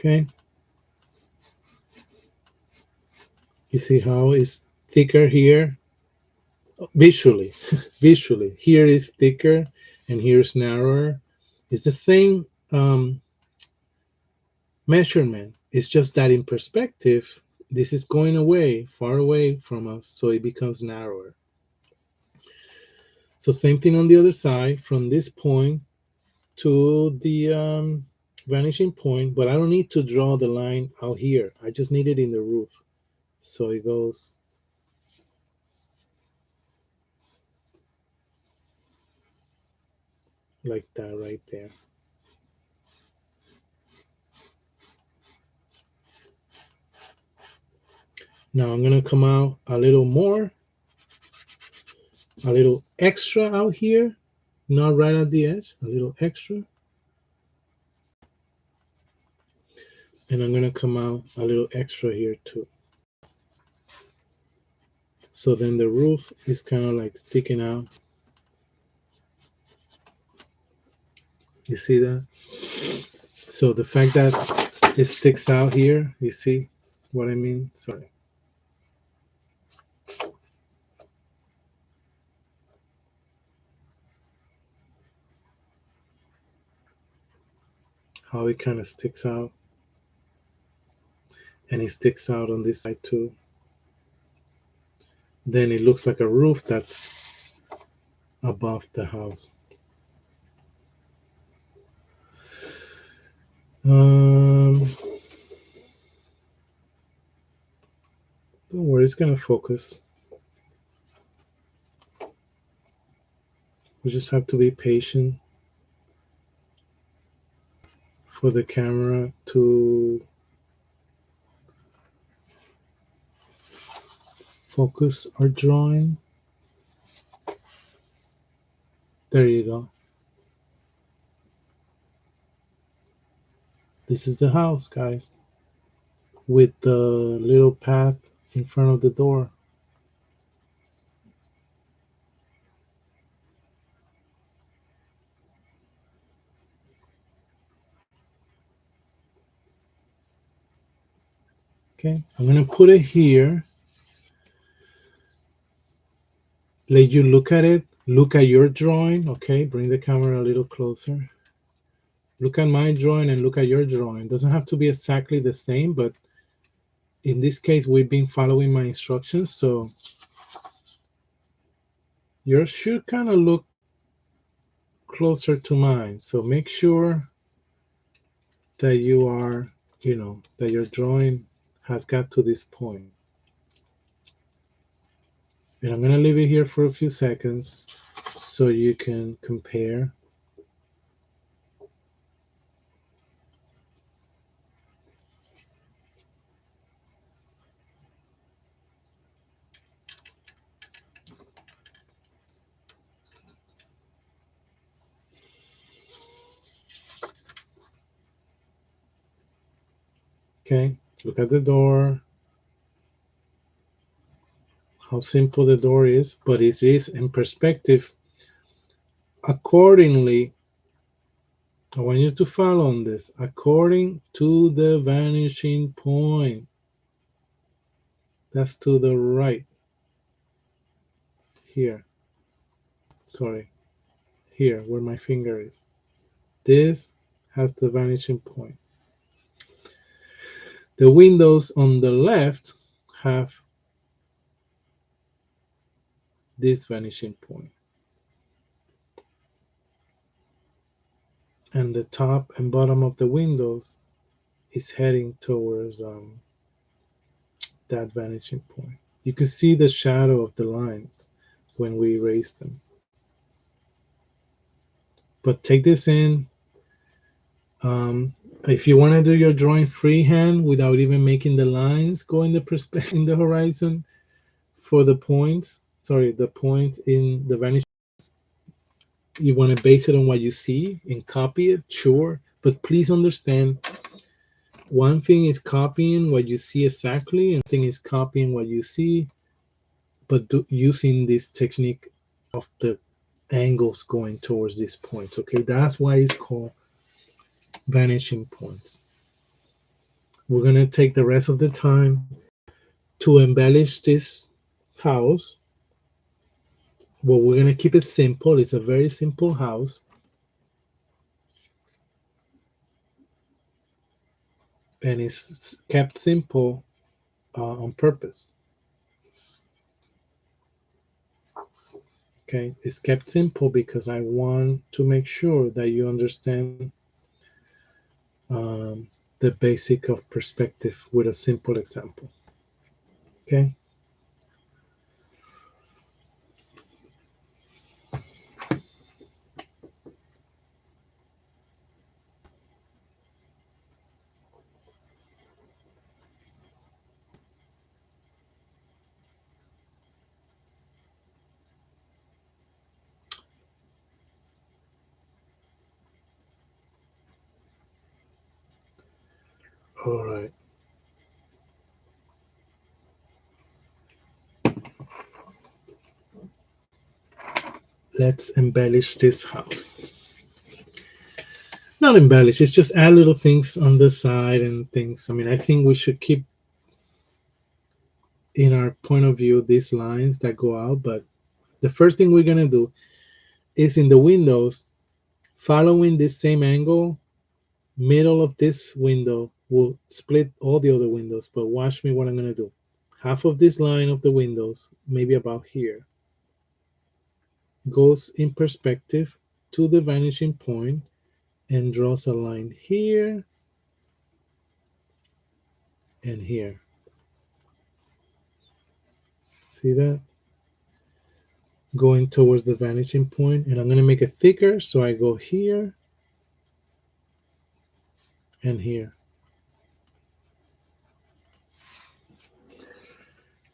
Okay. You see how it's thicker here? Visually, visually. Here is thicker and here's narrower. It's the same measurement. It's just that in perspective, this is going away, far away from us, so it becomes narrower. So same thing on the other side, from this point to the vanishing point, but I don't need to draw the line out here. I just need it in the roof. So it goes like that right there. Now I'm gonna come out a little more, a little extra out here, not right at the edge, a little extra. And I'm gonna come out a little extra here too. So then the roof is kind of like sticking out. You see that? So the fact that it sticks out here, you see what I mean? Sorry. How it kind of sticks out. And it sticks out on this side too. Then it looks like a roof that's above the house. Don't worry, it's gonna focus. We just have to be patient for the camera to focus our drawing. There you go. This is the house, guys, with the little path in front of the door. Okay, I'm gonna put it here. Let you look at it. Look at your drawing. Okay, bring the camera a little closer. Look at my drawing and look at your drawing. It doesn't have to be exactly the same, but in this case, we've been following my instructions, so yours should kind of look closer to mine. So make sure that you are, that your drawing has got to this point. And I'm going to leave it here for a few seconds so you can compare. Okay, look at the door, how simple the door is, but it is in perspective. Accordingly, I want you to follow on this. According to the vanishing point, that's to the right here. Sorry, here where my finger is. This has the vanishing point. The windows on the left have this vanishing point. And the top and bottom of the windows is heading towards that vanishing point. You can see the shadow of the lines when we erase them. But take this in. If you want to do your drawing freehand without even making the lines go in the in the horizon for the points, the points in the vanishing, you want to base it on what you see and copy it, sure. But please understand, one thing is copying what you see exactly, and thing is copying what you see, but using this technique of the angles going towards these points. Okay, that's why it's called vanishing points. We're gonna take the rest of the time to embellish this house. Well, we're gonna keep it simple. It's a very simple house, and it's kept simple on purpose. Okay, it's kept simple because I want to make sure that you understand um, the basic of perspective with a simple example. Okay. All right. Let's embellish this house. Not embellish, it's just add little things on the side and things. I mean, I think we should keep in our point of view these lines that go out, but the first thing we're gonna do is in the windows, following this same angle, middle of this window will split all the other windows, but watch me what I'm gonna do. Half of this line of the windows, maybe about here, goes in perspective to the vanishing point and draws a line here and here. See that? Going towards the vanishing point, and I'm going to make it thicker, so I go here and here.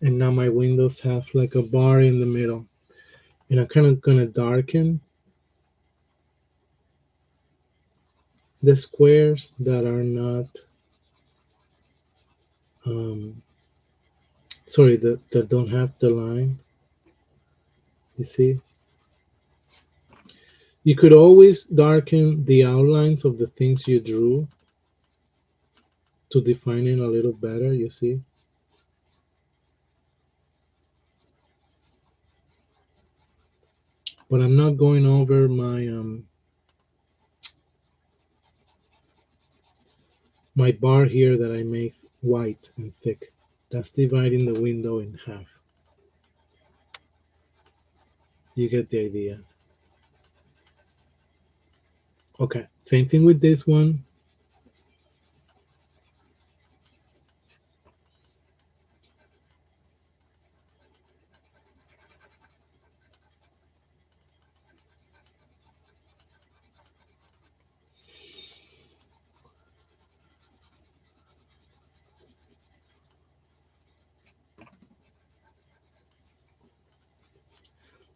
And now my windows have like a bar in the middle. And I'm kind of going to darken the squares that are not, sorry, that don't have the line. You see? You could always darken the outlines of the things you drew to define it a little better, you see? But I'm not going over my bar here that I make white and thick. That's dividing the window in half. You get the idea. Okay, same thing with this one.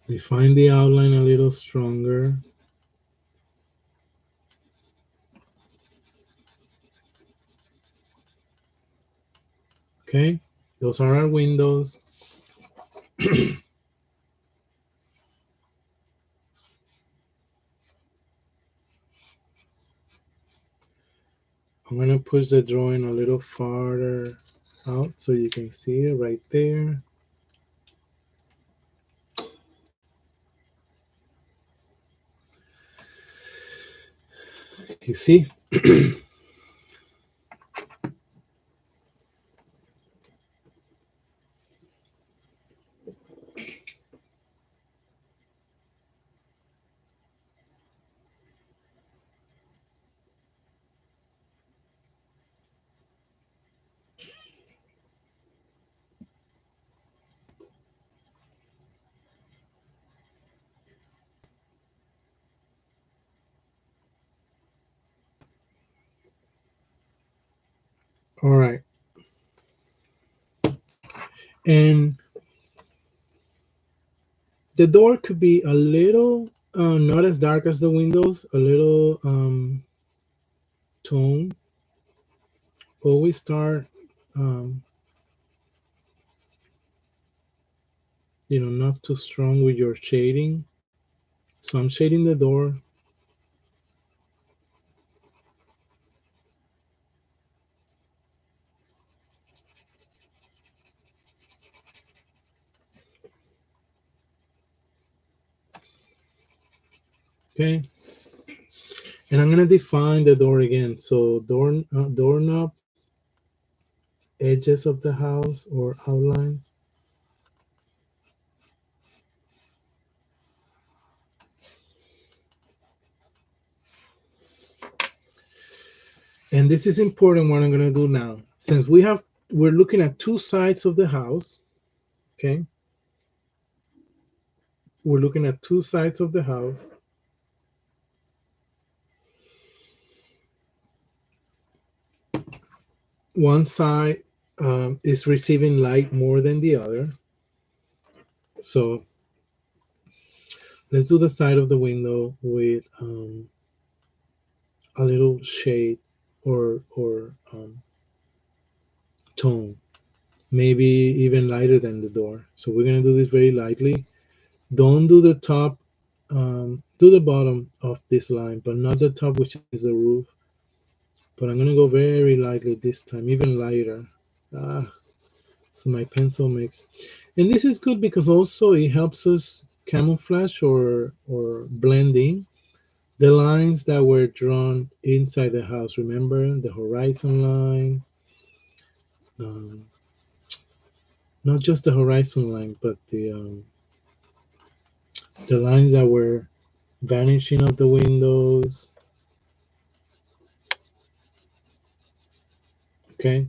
Define the outline a little stronger. Okay, those are our windows. I'm going to push the drawing a little farther out so you can see it right there. You see? All right. And the door could be a little, not as dark as the windows, a little tone. Always start, um, not too strong with your shading. So I'm shading the door. Okay. And I'm going to define the door again. So doorknob, edges of the house or outlines. And this is important what I'm going to do now. Since we're looking at two sides of the house, okay? We're looking at two sides of the house. One side is receiving light more than the other. So let's do the side of the window with a little shade or tone, maybe even lighter than the door. So we're gonna do this very lightly. Don't do the top. Do the bottom of this line, but not the top, which is the roof. But I'm gonna go very lightly this time, even lighter. Ah, so my pencil makes, and this is good because also it helps us camouflage or blending the lines that were drawn inside the house. Remember the horizon line, um, not just the horizon line, but the lines that were vanishing of the windows. Okay.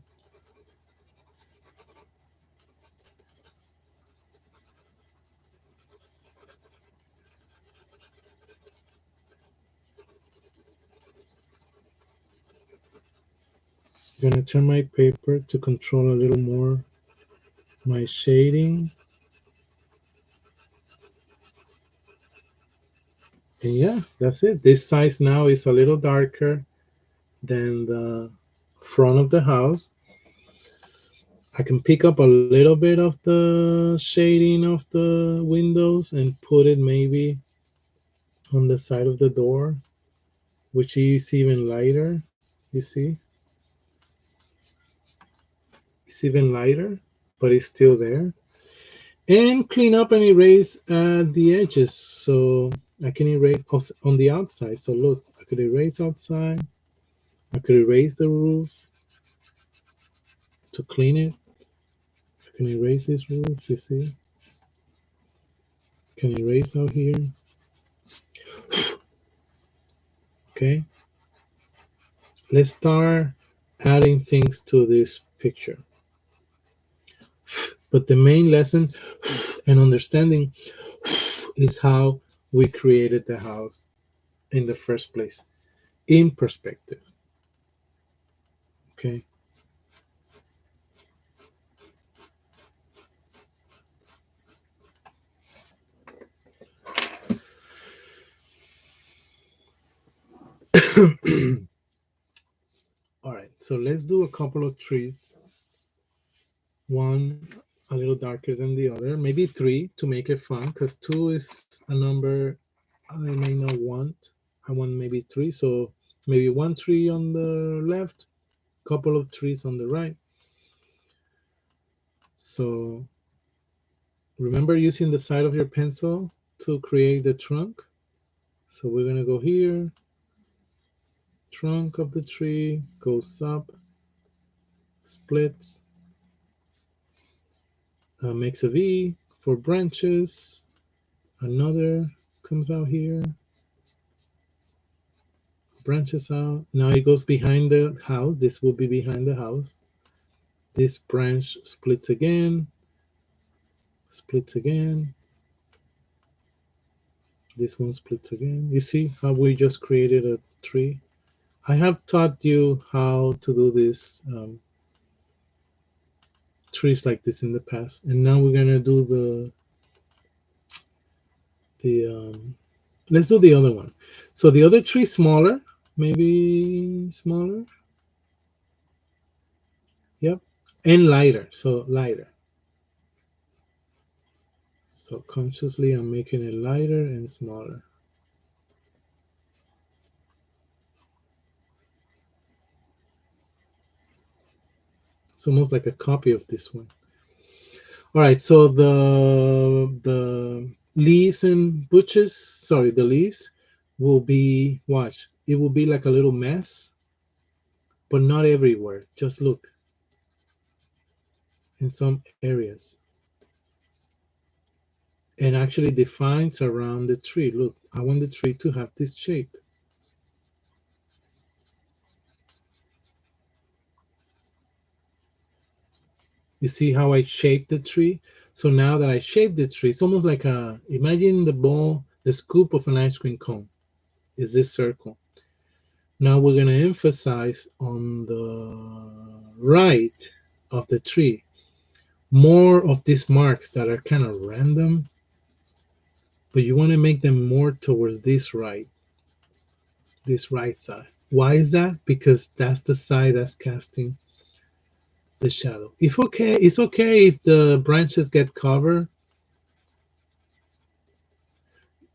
I'm gonna turn my paper to control a little more my shading. And yeah, that's it. This size now is a little darker than the front of the house. I can pick up a little bit of the shading of the windows and put it maybe on the side of the door, which is even lighter. You see? It's even lighter, but it's still there. And clean up and erase the edges. So I can erase on the outside. So look, I could erase outside. I could erase the roof to clean it. I can erase this roof, you see? I can erase out here. Okay. Let's start adding things to this picture. But the main lesson and understanding is how we created the house in the first place in perspective. Okay. All right. So let's do a couple of trees. one a little darker than the other, maybe three to make it fun, because two is a number I may not want. I want maybe three, so maybe one tree on the left, couple of trees on the right. So remember using the side of your pencil to create the trunk. So we're gonna go here, trunk of the tree goes up, splits, makes a V for branches, another comes out here, branches out. Now it goes behind the house. This will be behind the house. This branch splits again, splits again. This one splits again. You see how we just created a tree? I have taught you how to do this trees like this in the past, and now we're gonna do the let's do the other one. So the other tree smaller, maybe smaller. Yep, and lighter. So lighter. So consciously, I'm making it lighter and smaller. It's almost like a copy of this one. All right, so the leaves and bushes, sorry, the leaves will be, watch, it will be like a little mess, but not everywhere. Just look in some areas. And actually defines around the tree. Look, I want the tree to have this shape. You see how I shaped the tree? So now that I shaped the tree, it's almost like imagine the ball, the scoop of an ice cream cone is this circle. Now we're going to emphasize on the right of the tree more of these marks that are kind of random, but you want to make them more towards this right side. Why is that? Because that's the side that's casting the shadow. It's okay if the branches get covered.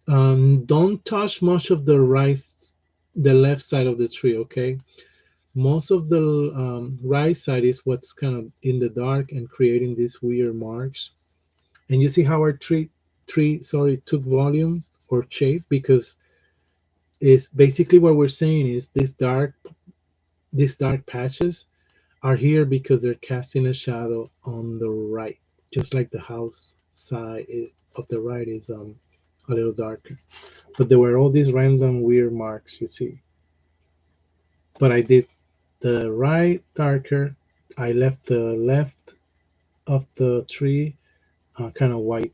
Don't touch much of the left side of the tree. Okay, most of the right side is what's kind of in the dark and creating these weird marks. And you see how our tree took volume or shape, because it's basically what we're saying is these dark patches are here because they're casting a shadow on the right, just like the house side of the right is a little darker. But there were all these random weird marks, you see. But I did the right darker. I left the left of the tree kind of white,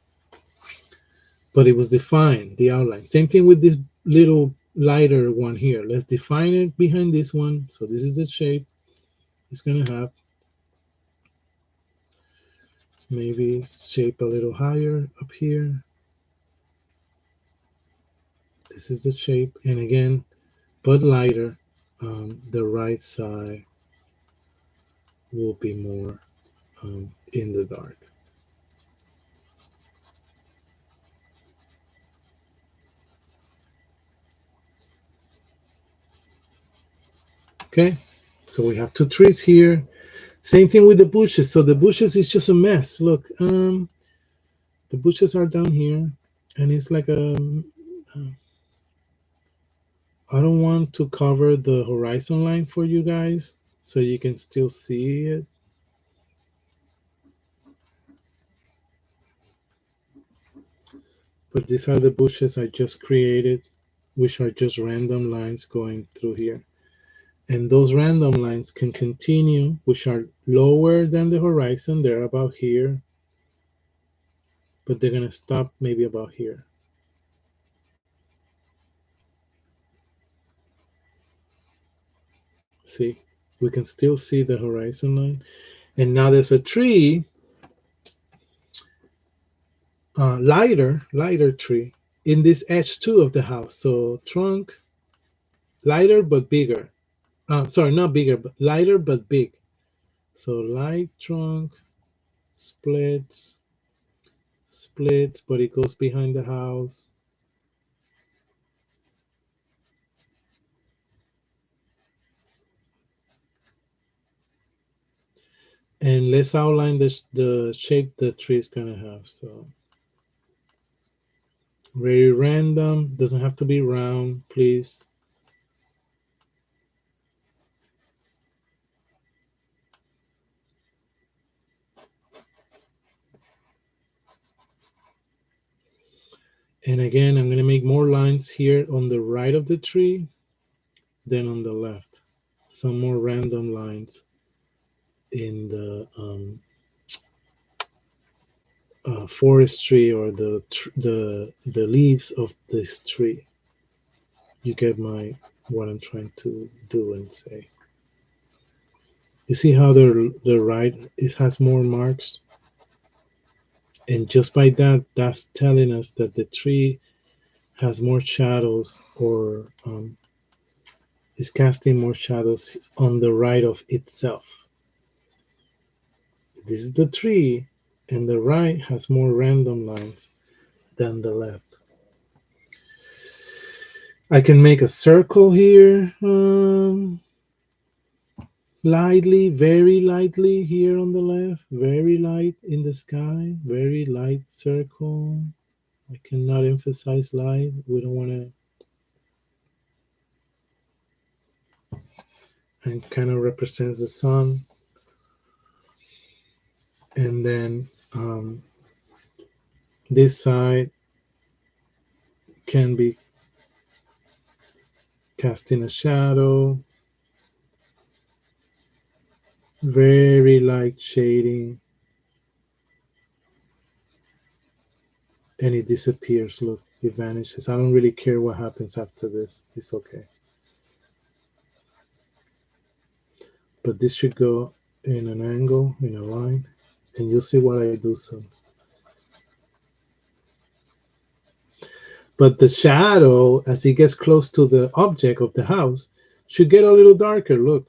but it was defined, the outline. Same thing with this little lighter one here. Let's define it behind this one. So this is the shape it's gonna have. Maybe shape a little higher up here. This is the shape, and again, but lighter. The right side will be more in the dark. Okay, so we have two trees here. Same thing with the bushes. So the bushes is just a mess. Look, the bushes are down here, and it's like I don't want to cover the horizon line for you guys, so you can still see it. But these are the bushes I just created, which are just random lines going through here. And those random lines can continue, which are lower than the horizon. They're about here, but they're going to stop maybe about here. See, we can still see the horizon line. And now there's a tree, lighter tree in this edge too of the house. So trunk, lighter but bigger. Sorry, not bigger, but lighter but big. So light trunk, splits, splits, but it goes behind the house. And let's outline the shape the tree is gonna have. So very random, doesn't have to be round, please. And again, I'm gonna make more lines here on the right of the tree than on the left. Some more random lines in the forestry or the leaves of this tree. You get my what I'm trying to do and say. You see how the right it has more marks, and just by that, that's telling us that the tree has more shadows or is casting more shadows on the right of itself. This is the tree, and the right has more random lines than the left. I can make a circle here, lightly, very lightly here on the left, very light in the sky, very light circle. I cannot emphasize light. We don't want to, and kind of represents the sun. And then this side can be casting a shadow, very light shading, and it disappears. Look, it vanishes. I don't really care what happens after this. It's okay. But this should go in an angle, in a line, and you'll see what I do soon. But the shadow, as it gets close to the object of the house, should get a little darker. Look.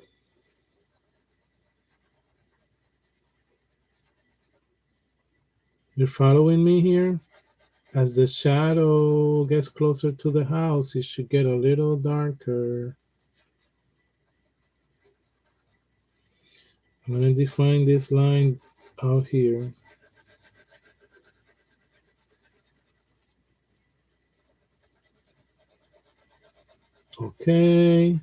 You're following me here? As the shadow gets closer to the house, it should get a little darker. I'm going to define this line out here. Okay.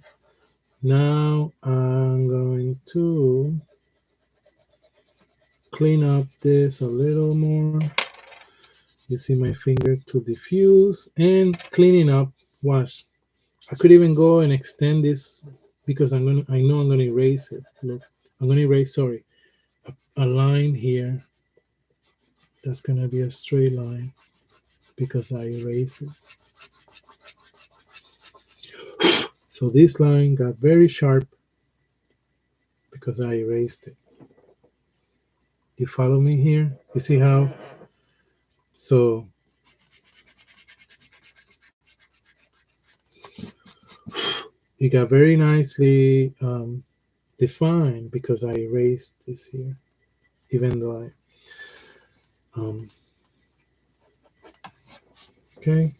Now I'm going to clean up this a little more. You see my finger to diffuse and cleaning up. Watch. I could even go and extend this because I know I'm gonna erase it. Look, I'm gonna erase, sorry, a line here. That's gonna be a straight line because I erase it. So this line got very sharp because I erased it. You follow me here? You see how? So it got very nicely defined because I erased this here, even though okay.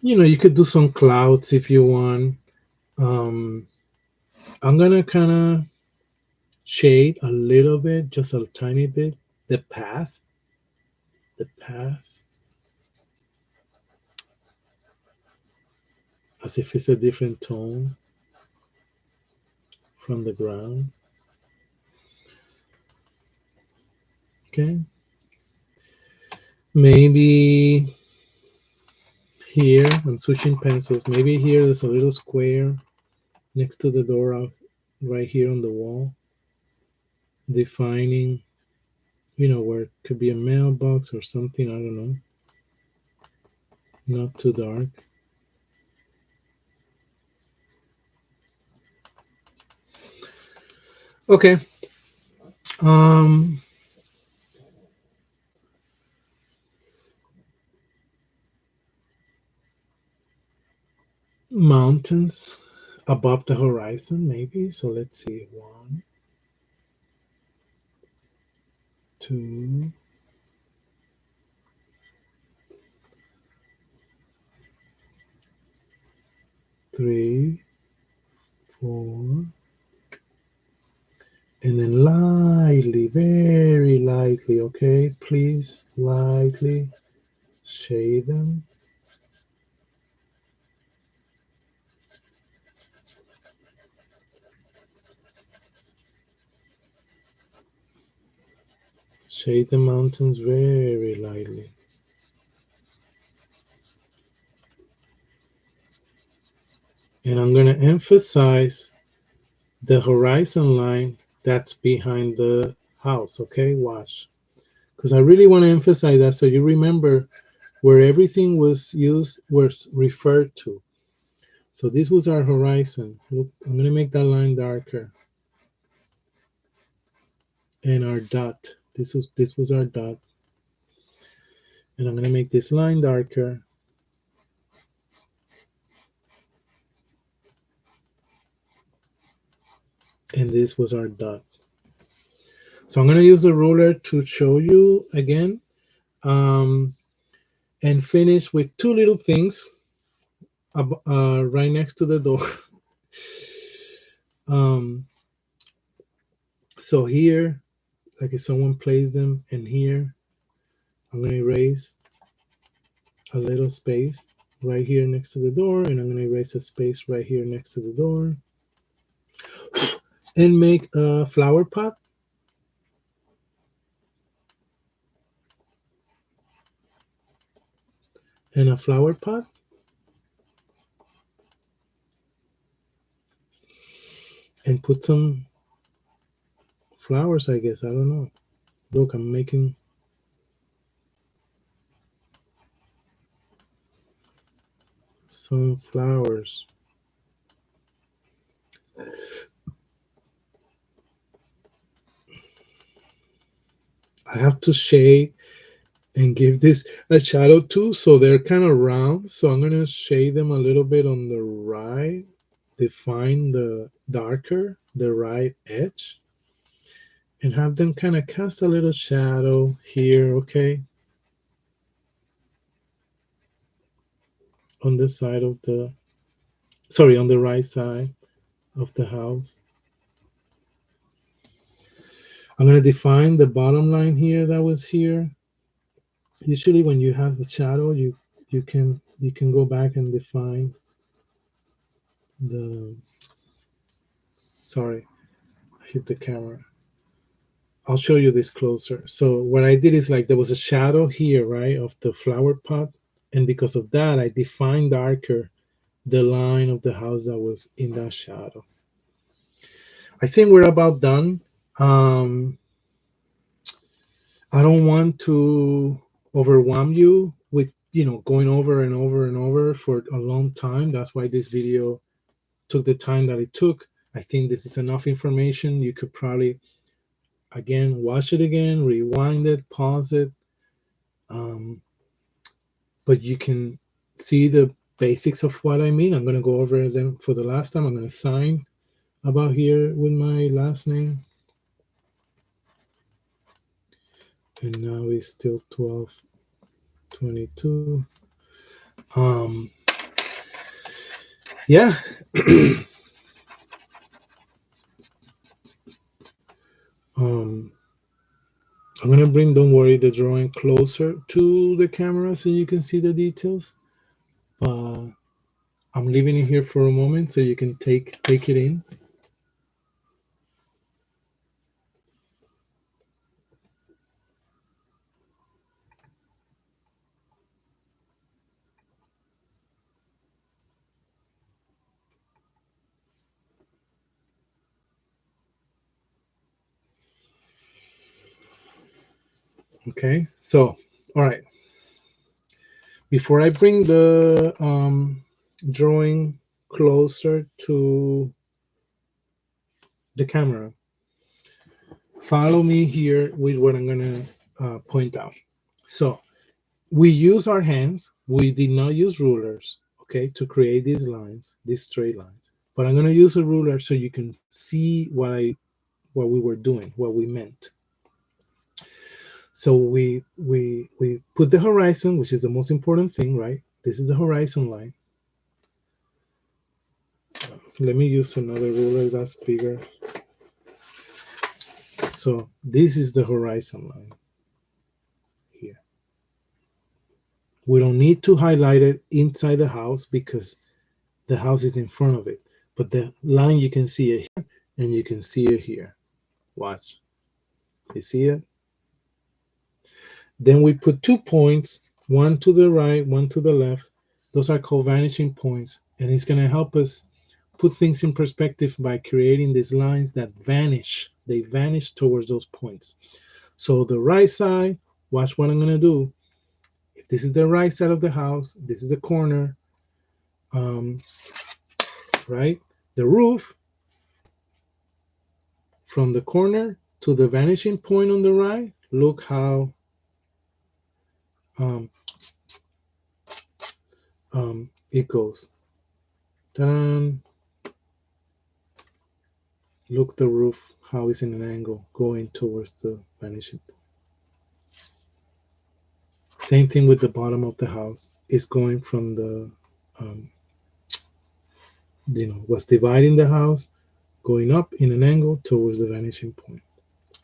You could do some clouds if you want. I'm gonna kind of shade a little bit, just a tiny bit, the path, the path, as if it's a different tone from the ground. Okay. Maybe here, I'm switching pencils. Maybe here there's a little square next to the door out right here on the wall, defining, where it could be a mailbox or something. I don't know. Not too dark. Okay. Mountains. above the horizon, maybe. So let's see, 1, 2, 3, 4, and then lightly, very lightly, okay? Please, lightly shade them. Shade the mountains very lightly. And I'm going to emphasize the horizon line that's behind the house, okay? Watch. Because I really want to emphasize that so you remember where everything was used, was referred to. So this was our horizon. Look, I'm going to make that line darker. And our dot. This was our dot. And I'm going to make this line darker. And this was our dot. So I'm going to use the ruler to show you again. And finish with two little things right next to the door. So here, like if someone plays them, and here, I'm going to erase a little space right here next to the door, and I'm going to erase a space right here next to the door, and make a flower pot. And a flower pot. And put some flowers, I guess. I don't know. Look, I'm making some flowers. I have to shade and give this a shadow too, so they're kind of round. So I'm gonna shade them a little bit on the right, define the darker, the right edge, and have them kind of cast a little shadow here, okay? On the side of the, sorry, on the right side of the house. I'm gonna define the bottom line here that was here. Usually when you have the shadow, you can go back and define the, sorry, I hit the camera. I'll show you this closer. So what I did is like there was a shadow here, right, of the flower pot. And because of that, I defined darker the line of the house that was in that shadow. I think we're about done. I don't want to overwhelm you with, going over and over and over for a long time. That's why this video took the time that it took. I think this is enough information. You could probably, again, watch it again, rewind it, pause it. But you can see the basics of what I mean. I'm going to go over them for the last time. I'm going to sign about here with my last name. And now it's still 12:22. Yeah. I'm going to bring, don't worry, the drawing closer to the camera so you can see the details. I'm leaving it here for a moment so you can take it in. Okay, so, all right. Before I bring the drawing closer to the camera, follow me here with what I'm going to point out. So we use our hands. We did not use rulers, okay, to create these lines, these straight lines. but I'm going to use a ruler so you can see what we were doing, what we meant. So we put the horizon, which is the most important thing, right? This is the horizon line. Let me use another ruler that's bigger. So this is the horizon line here. We don't need to highlight it inside the house because the house is in front of it. But the line, you can see it here and you can see it here. Watch. You see it? Then we put 2 points, one to the right, one to the left. Those are called vanishing points. And it's going to help us put things in perspective by creating these lines that vanish. They vanish towards those points. So the right side, watch what I'm going to do. If this is the right side of the house, this is the corner, right? The roof, from the corner to the vanishing point on the right, look how it goes. Ta-da. Look the roof, how it's in an angle going towards the vanishing point. Same thing with the bottom of the house. It's going from the, what's dividing the house, going up in an angle towards the vanishing point.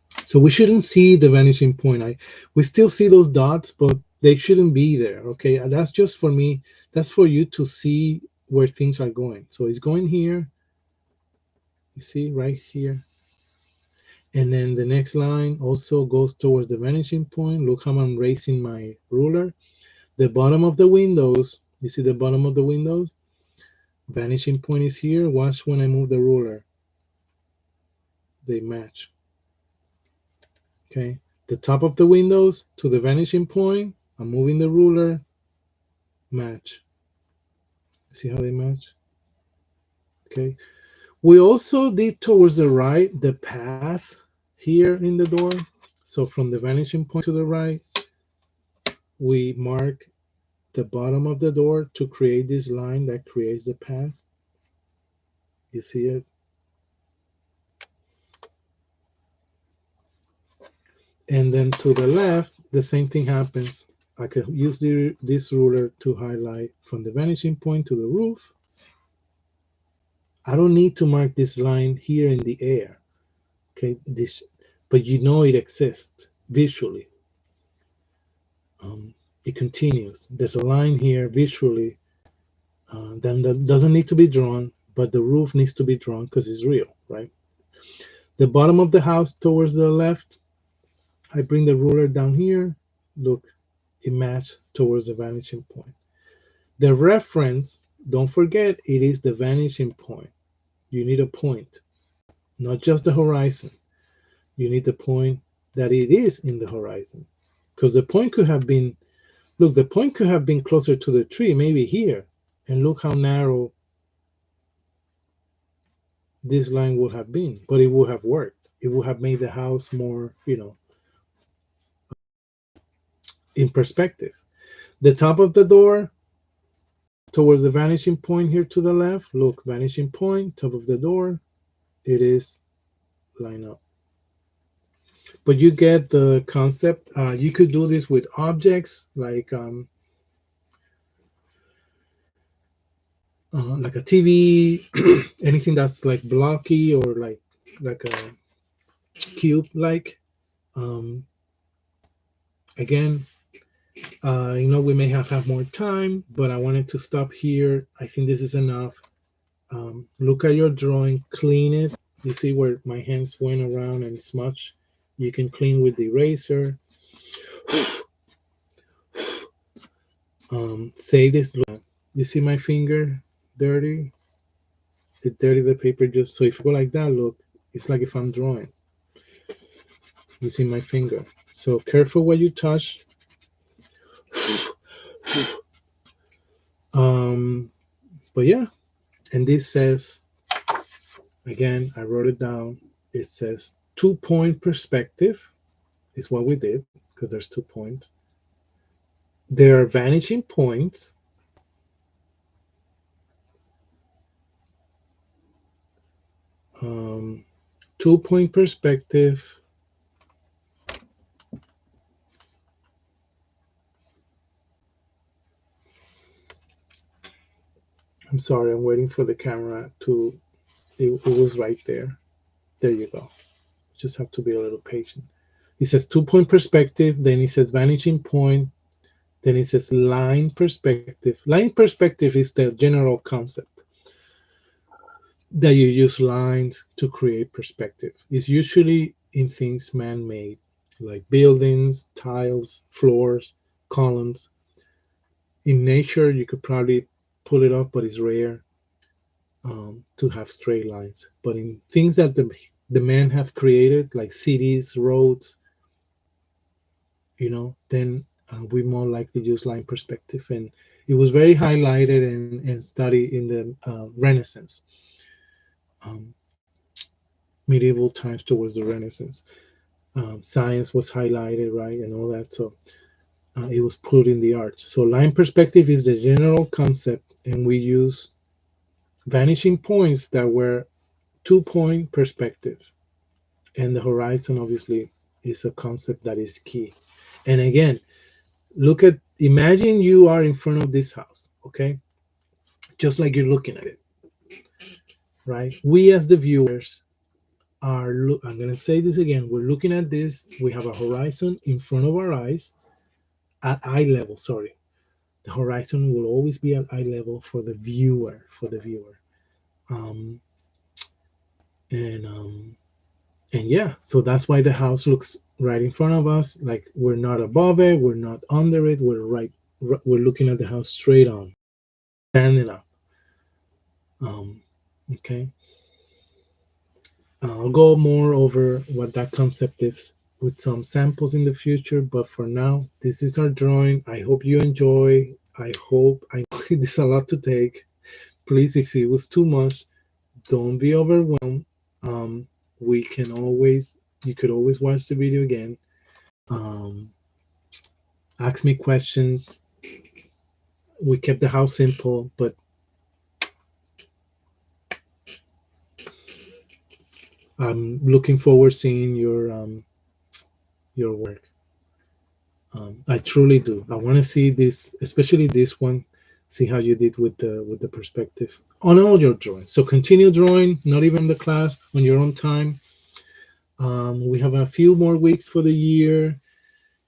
So we shouldn't see the vanishing point. We still see those dots, but they shouldn't be there. Okay, that's just for me. That's for you to see where things are going. So it's going here. You see right here. And then the next line also goes towards the vanishing point. Look how I'm raising my ruler. The bottom of the windows, you see the bottom of the windows? Vanishing point is here. Watch when I move the ruler. They match. Okay. The top of the windows to the vanishing point, I'm moving the ruler, match. See how they match? Okay. We also did towards the right the path here in the door. So from the vanishing point to the right, we mark the bottom of the door to create this line that creates the path. You see it? And then to the left, the same thing happens. I could use this ruler to highlight from the vanishing point to the roof. I don't need to mark this line here in the air. Okay, but you know it exists visually. It continues. There's a line here visually that doesn't need to be drawn, but the roof needs to be drawn because it's real, right? The bottom of the house towards the left, I bring the ruler down here. Look, it matched towards the vanishing point. The reference, don't forget, it is the vanishing point. You need a point, not just the horizon. You need the point that it is in the horizon. Because the point could have been, look, the point could have been closer to the tree, maybe here. And look how narrow this line would have been, but it would have worked. It would have made the house more, in perspective. The top of the door towards the vanishing point here to the left, look, vanishing point, top of the door, it is line up. But you get the concept. You could do this with objects like a TV, anything that's like blocky or like a cube like. Again, we may have more time, but I wanted to stop here. I think this is enough. Look at your drawing, clean it. You see where my hands went around and smudged. You can clean with the eraser. Save this. You see my finger dirty? It dirty the paper just so if you go like that, look, it's like if I'm drawing. You see my finger. So careful what you touch. But yeah, and this says, again, I wrote it down. It says 2-point perspective is what we did because there's 2 points. There are vanishing points. um, 2-point perspective. I'm sorry, I'm waiting for the camera to, it was right there. There you go. Just have to be a little patient. It says 2-point perspective, then it says vanishing point, then it says line perspective. Line perspective is the general concept that you use lines to create perspective. It's usually in things man-made, like buildings, tiles, floors, columns. In nature, you could probably pull it off, but it's rare to have straight lines. But in things that the men have created, like cities, roads, then we more likely use line perspective. And it was very highlighted and studied in the Renaissance, um, medieval times towards the Renaissance. Science was highlighted, right, and all that. So it was put in the arts. So line perspective is the general concept, and we use vanishing points that were 2-point perspective. And the horizon, obviously, is a concept that is key. And again, imagine you are in front of this house, okay? Just like you're looking at it, right? We as the viewers I'm going to say this again. We're looking at this. We have a horizon in front of our eyes at eye level. Sorry. The horizon will always be at eye level for the viewer, Um, and um, and yeah, so that's why the house looks right in front of us. Like we're not above it, we're not under it. We're looking at the house straight on, standing up. Okay. I'll go more over what that concept is with some samples in the future, but for now, this is our drawing. I hope you enjoy. I know it is a lot to take. Please, if it was too much, don't be overwhelmed. Um, you could always watch the video again. Um, Ask me questions. We kept the house simple, but I'm looking forward seeing your work. I truly do. I want to see this, especially this one. See how you did with the perspective on all your drawings. So continue drawing, not even the class, on your own time. We have a few more weeks for the year.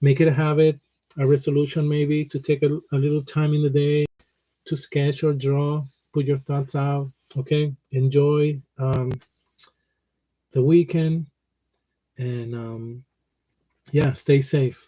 Make it a habit, a resolution maybe to take a little time in the day to sketch or draw. Put your thoughts out. Okay, enjoy the weekend, and yeah, stay safe.